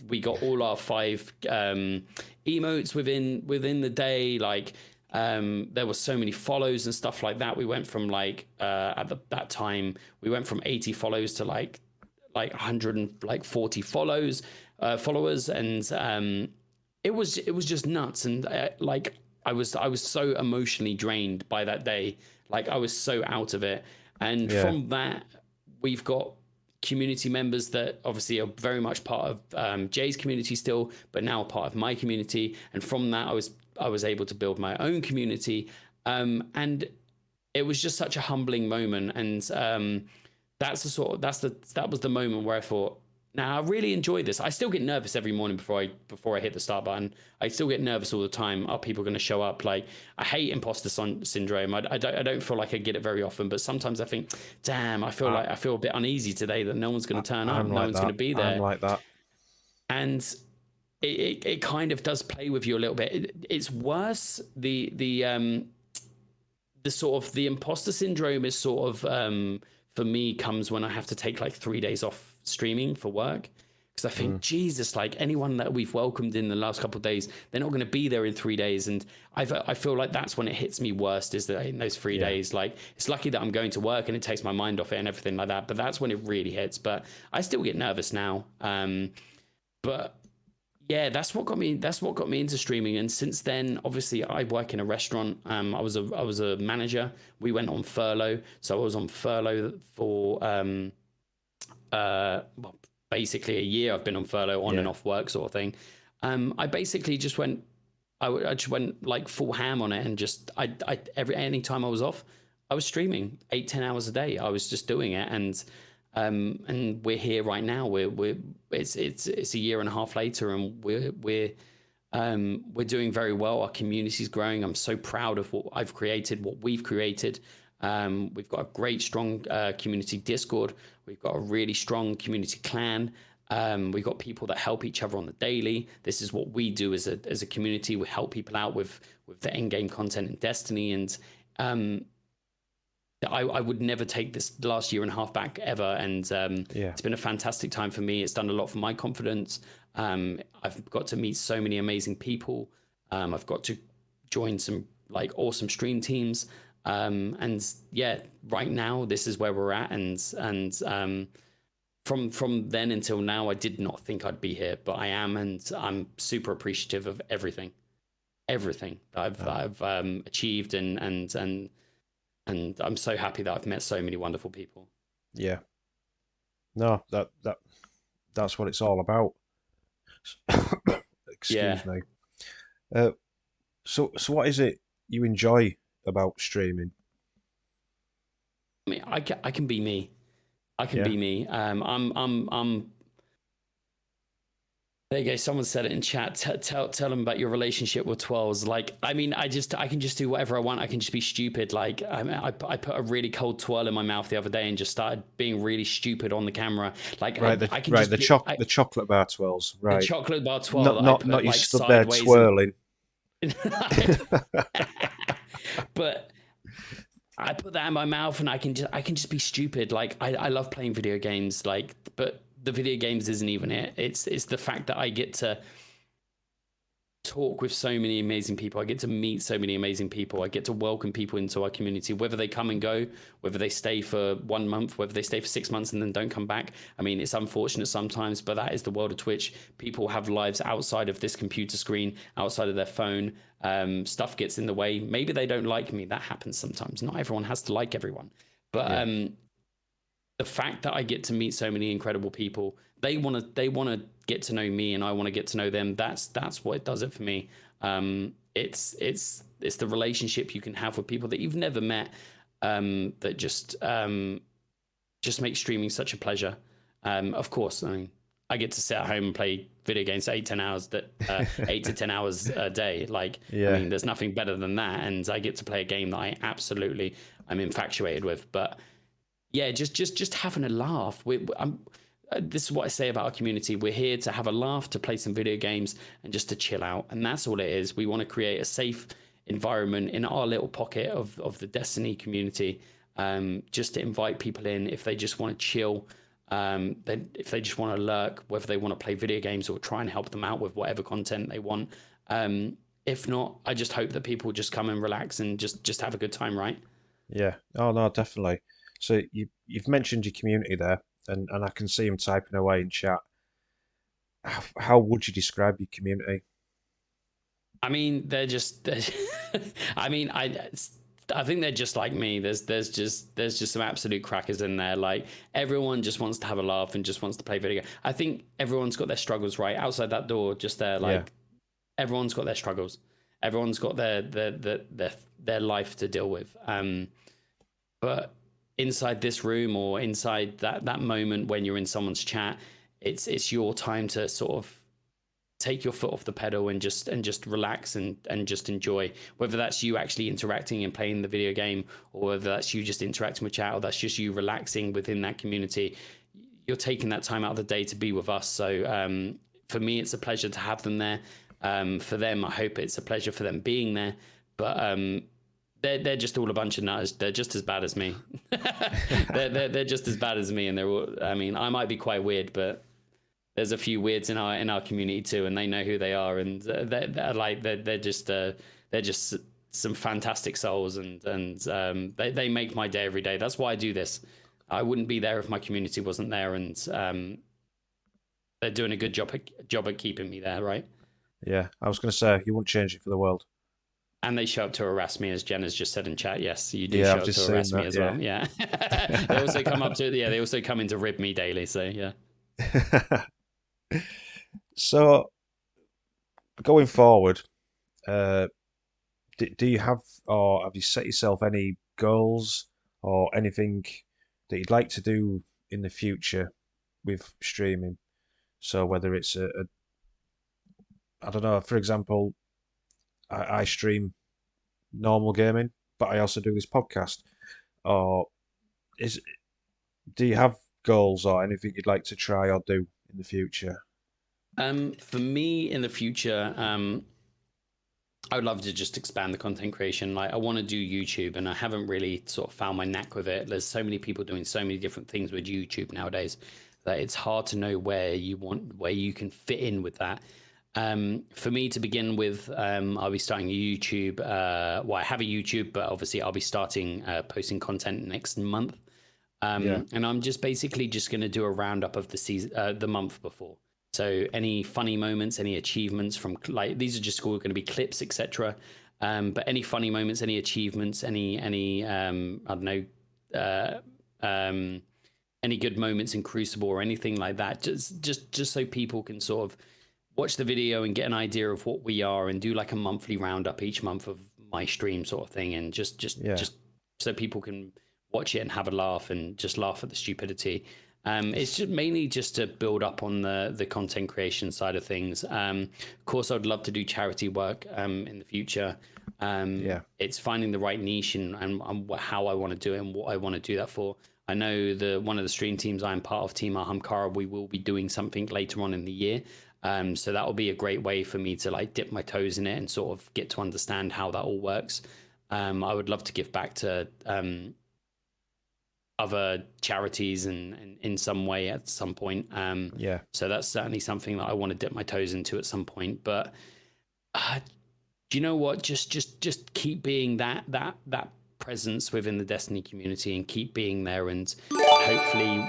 we got all our 5 emotes within the day. Like, there were so many follows and stuff like that. We went from that time we went from 80 follows to like 140 followers, and it was just nuts. And I was so emotionally drained by that day. Like, I was so out of it. And from that, we've got community members that obviously are very much part of Jay's community still, but now part of my community. And from that, I was able to build my own community, and it was just such a humbling moment. And that was the moment where I thought, now I really enjoy this. I still get nervous every morning before I hit the start button. I still get nervous all the time. Are people going to show up? Like, I hate imposter syndrome. I don't feel like I get it very often, but sometimes I think, damn, I feel a bit uneasy today that no one's going to turn up, no one's going to be there. I'm like that. And it kind of does play with you a little bit. It's worse. The sort of the imposter syndrome is sort of for me comes when I have to take like 3 days off streaming for work, because I think, Jesus, like, anyone that we've welcomed in the last couple of days, they're not going to be there in 3 days. And I feel like that's when it hits me worst, is that in those 3 days. Like, it's lucky that I'm going to work and it takes my mind off it and everything like that, but that's when it really hits. But I still get nervous now. But yeah, that's what got me into streaming. And since then, obviously, I work in a restaurant. I was a manager. We went on furlough, so I was on furlough for basically a year. I've been on furlough, on and off work, sort of thing. I basically just went. I just went like full ham on it, and just any time I was off, I was streaming 8-10 hours a day. I was just doing it, and we're here right now. It's a year and a half later, and we're doing very well. Our community's growing. I'm so proud of what I've created, what we've created. We've got a great, strong community Discord. We've got a really strong community clan. We've got people that help each other on the daily. This is what we do as a community. We help people out with the end game content in Destiny, and I would never take this last year and a half back ever. And it's been a fantastic time for me. It's done a lot for my confidence. I've got to meet so many amazing people. I've got to join some like awesome stream teams. And yeah, right now this is where we're at. And from then until now, I did not think I'd be here, but I am, and I'm super appreciative of everything that I've achieved, and I'm so happy that I've met so many wonderful people. Yeah. No, that's what it's all about. Yeah. Excuse me. Uh, so what is it you enjoy about streaming? I mean, I can be me. I can Yeah. be me. I'm. There you go. Someone said it in chat. Tell them about your relationship with twirls. Like, I mean, I can just do whatever I want. I can just be stupid. Like, I put a really cold twirl in my mouth the other day and just started being really stupid on the camera. Like, Right. I can just be The chocolate bar twirls. the Right. chocolate bar twirl that I put Not you like stood there sideways and. twirling. But I put that in my mouth and I can just be stupid. Like I love playing video games. Like, but the video games isn't even it. It's the fact that I get to talk with so many amazing people. I get to meet so many amazing people. I get to welcome people into our community, whether they come and go, whether they stay for 1 month, whether they stay for 6 months and then don't come back. I mean, it's unfortunate sometimes, but that is the world of Twitch. People have lives outside of this computer screen, outside of their phone. Stuff gets in the way. Maybe they don't like me. That happens sometimes. Not everyone has to like everyone. But Yeah. The fact that I get to meet so many incredible people, they wanna get to know me, and I want to get to know them. That's what does it for me. It's the relationship you can have with people that you've never met, that just makes streaming such a pleasure. Of course, I mean, I get to sit at home and play video games 8 to 10 hours 8 to 10 hours a day. Like, I Yeah. mean, there's nothing better than that, and I get to play a game that I'm infatuated with. But yeah, just having a laugh. This is what I say about our community. We're here to have a laugh, to play some video games, and just to chill out. And that's all it is. We want to create a safe environment in our little pocket of the Destiny community, just to invite people in if they just want to chill, if they just want to lurk, whether they want to play video games or try and help them out with whatever content they want. If not, I just hope that people just come and relax and just have a good time, right? Yeah. Oh no, definitely. So you've mentioned your community there, and I can see him typing away in chat. How would you describe your community? I mean, they're I mean, I think they're just like me. There's just some absolute crackers in there. Like, everyone just wants to have a laugh and just wants to play video game. I think everyone's got their struggles, right outside that door. Just there, Yeah. like, everyone's got their struggles. Everyone's got their life to deal with. But inside this room, or inside that moment when you're in someone's chat, it's your time to sort of take your foot off the pedal and just relax and just enjoy, whether that's you actually interacting and playing the video game, or whether that's you just interacting with chat, or that's just you relaxing within that community. You're taking that time out of the day to be with us. So for me, it's a pleasure to have them there. For them, I hope it's a pleasure for them being there. But they're just all a bunch of nutters. They're just as bad as me. they're just as bad as me, and they're all, I mean, I might be quite weird, but there's a few weirds in our community too, and they know who they are, and they're just some fantastic souls, and they make my day every day. That's why I do this. I wouldn't be there if my community wasn't there, and they're doing a good job at keeping me there, right? Yeah. I was going to say you wouldn't change it for the world. And they show up to harass me, as Jen has just said in chat. Yes, you do Yeah, show I've up to just seen harass me that. as well. Yeah. They also come up to They also come in to rib me daily. So yeah. Yeah. So going forward, uh, do you have, or have you set yourself any goals or anything that you'd like to do in the future with streaming? So whether it's I don't know, for example, I stream normal gaming, but I also do this podcast. Or is do you have goals or anything you'd like to try or do in the future? For me in the future, I would love to just expand the content creation. Like, I want to do YouTube, and I haven't really sort of found my knack with it. There's so many people doing so many different things with YouTube nowadays that it's hard to know where you can fit in with that. For me to begin with, I'll be starting a YouTube. Well, I have a YouTube, but obviously I'll be starting posting content next month. Yeah, And I'm just basically just going to do a roundup of the season, the month before. So any funny moments, any achievements from, like, these are just all going to be clips, etc. But any funny moments, any achievements, any I don't know, uh, um, any good moments in Crucible or anything like that, just so people can sort of watch the video and get an idea of what we are, and do like a monthly roundup each month of my stream sort of thing, and just so people can watch it and have a laugh and just laugh at the stupidity. It's just mainly just to build up on the content creation side of things. Of course, I'd love to do charity work in the future. It's finding the right niche and how I want to do it and what I want to do that for. I know one of the stream teams I'm part of, Team Ahamkara, we will be doing something later on in the year. So that will be a great way for me to like dip my toes in it and sort of get to understand how that all works. I would love to give back to other charities and in some way at some point. So that's certainly something that I want to dip my toes into at some point. But do you know what? Just keep being that presence within the Destiny community and keep being there, and hopefully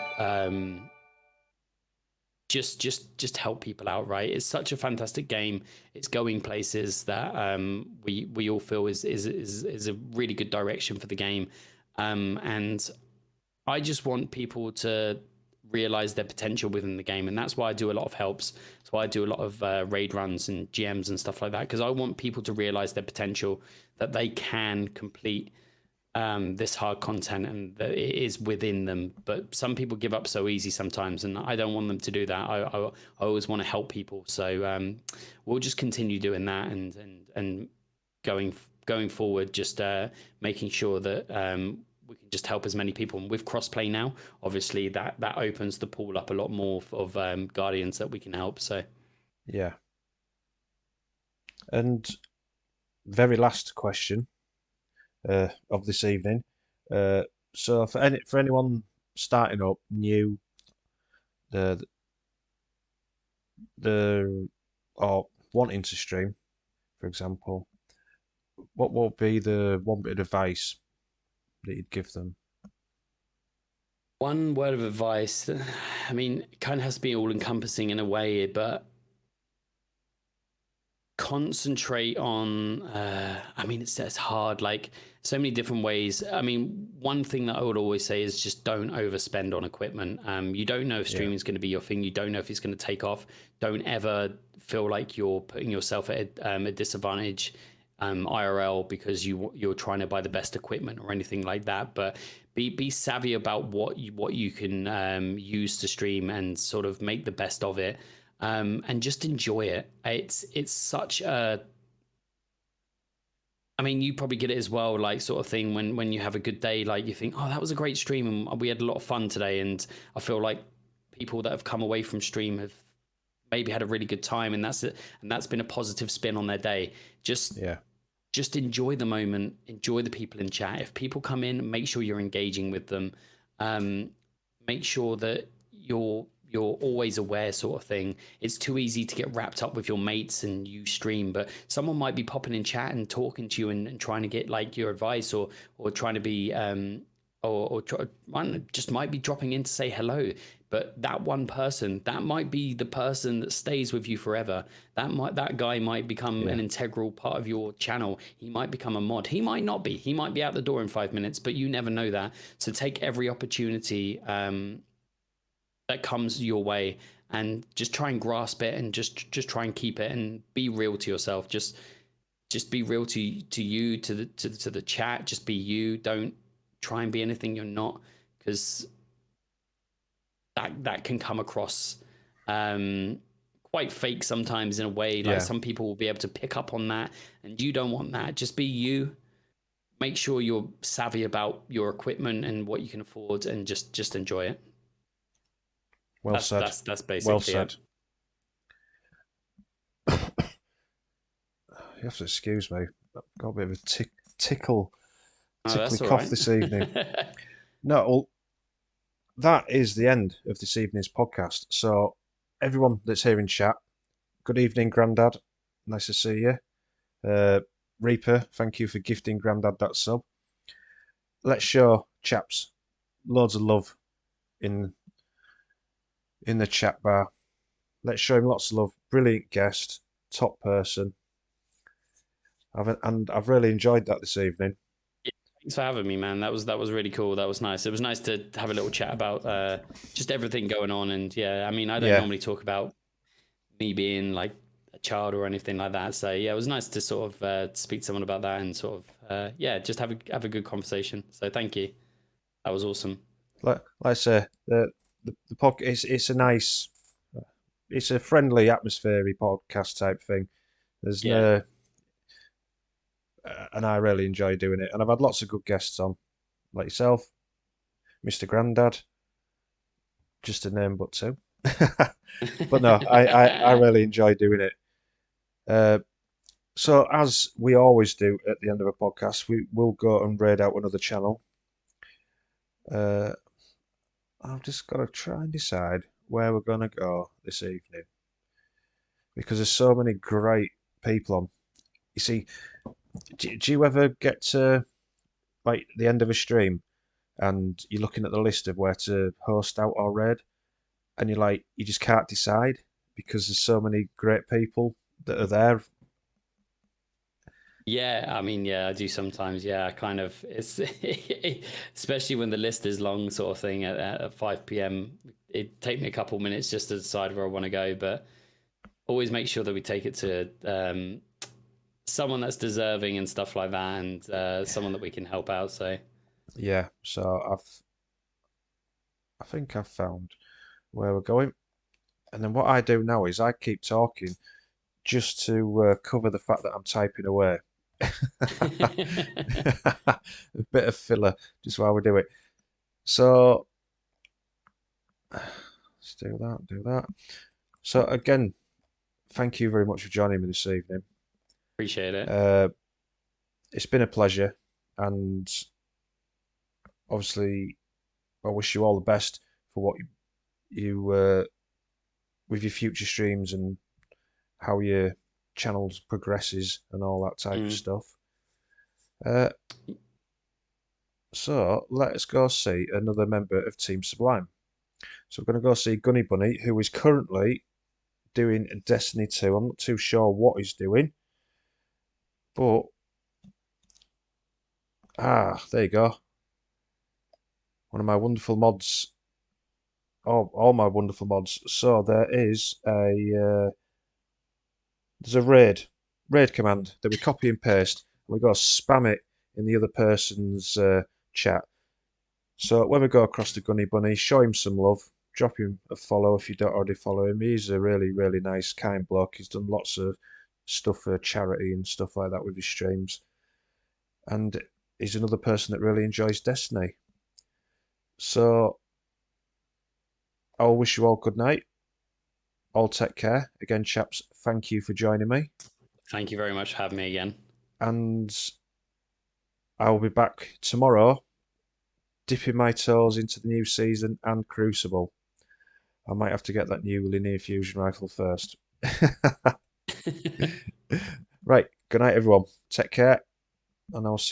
just help people out. Right? It's such a fantastic game. It's going places that we all feel is a really good direction for the game, and I just want people to realize their potential within the game, and that's why I do a lot of helps. That's why I do a lot of raid runs and GMs and stuff like that, because I want people to realize their potential, that they can complete this hard content and that it is within them. But some people give up so easy sometimes, and I don't want them to do that. I always want to help people, so we'll just continue doing that and going forward, just making sure that we can just help as many people. And with crossplay now, obviously that opens the pool up a lot more of Guardians that we can help. So yeah. And very last question of this evening. So for anyone starting up new, the or wanting to stream, for example, what would be the one bit of advice that you'd give them? one word of advice, I mean, it kind of has to be all encompassing in a way, but concentrate on I mean, it's hard, like so many different ways. I mean, one thing that I would always say is just don't overspend on equipment. You don't know if streaming is going to be your thing. You don't know if it's going to take off. Don't ever feel like you're putting yourself at a disadvantage IRL because you're trying to buy the best equipment or anything like that. But be savvy about what you can use to stream and sort of make the best of it. And just enjoy it. It's such a, I mean, you probably get it as well, like sort of thing when you have a good day, like you think, oh, that was a great stream and we had a lot of fun today. And I feel like people that have come away from stream have maybe had a really good time, and that's it, and that's been a positive spin on their day. Just enjoy the moment, enjoy the people in chat. If people come in, make sure you're engaging with them. Make sure that you're always aware, sort of thing. It's too easy to get wrapped up with your mates and you stream, but someone might be popping in chat and talking to you and trying to get like your advice or trying to be just might be dropping in to say hello. But that one person, that might be the person that stays with you forever. That guy might become an integral part of your channel. He might become a mod. He might not be. He might be out the door in 5 minutes, but you never know that. So take every opportunity that comes your way and just try and grasp it and just try and keep it and be real to yourself. Just be real to you, to the chat. Just be you. Don't try and be anything you're not, because that can come across quite fake sometimes in a way. Like some people will be able to pick up on that, and you don't want that. Just be you. Make sure you're savvy about your equipment and what you can afford, and just enjoy it. Well said. That's basically well said. You have to excuse me. I've got a bit of a tickly cough this evening. No, well, that is the end of this evening's podcast. So, everyone that's here in chat, good evening, Grandad. Nice to see you. Reaper, thank you for gifting Grandad that sub. Let's show Chaps loads of love in the chat bar. Let's show him lots of love. Brilliant guest, top person. I've really enjoyed that this evening. Thanks for having me, man. That was really cool. That was nice. It was nice to have a little chat about just everything going on. And yeah, I mean, I don't normally talk about me being like a child or anything like that. So yeah, it was nice to sort of speak to someone about that and sort of yeah, just have a good conversation. So thank you. That was awesome. Like I say, the podcast it's a nice, it's a friendly atmosphere podcast type thing. There's Yeah. no, and I really enjoy doing it. And I've had lots of good guests on, like yourself, Mr. Grandad, just a name but two. But no, I really enjoy doing it. Uh, so as we always do at the end of a podcast, we will go and raid out another channel. Uh, I've just got to try and decide where we're going to go this evening because there's so many great people on. You see, do you ever get to like the end of a stream and you're looking at the list of where to host out or raid, and you're like, you just can't decide because there's so many great people that are there. Yeah, I mean, yeah, I do sometimes. Yeah, I kind of it's especially when the list is long, sort of thing at 5 p.m. It take me a couple minutes just to decide where I want to go, but always make sure that we take it to someone that's deserving and stuff like that, and someone that we can help out. So Yeah, so I think I've found where we're going. And then what I do now is I keep talking just to cover the fact that I'm typing away. A bit of filler just while we do it. So let's do that, do that. So again, thank you very much for joining me this evening. appreciate it. Uh, it's been a pleasure, and obviously, I wish you all the best for what you with your future streams and how your channels progresses and all that type of Mm. stuff. Uh, so let us go see another member of Team Sublime. So we're going to go see Gunny Bunny, who is currently doing Destiny 2. I'm not too sure what he's doing, but there you go. One of my wonderful mods. Oh, all my wonderful mods. So there's a raid command that we copy and paste, and we go spam it in the other person's chat. So when we go across to Gunny Bunny, show him some love, drop him a follow if you don't already follow him. He's a really, really nice, kind bloke. He's done lots of stuff for charity and stuff like that with his streams. And he's another person that really enjoys Destiny. So I'll wish you all good night. All take care. Again, chaps, thank you for joining me. Thank you very much for having me again. And I'll be back tomorrow, dipping my toes into the new season and Crucible. I might have to get that new linear fusion rifle first. Right, good night, everyone. Take care, and I'll see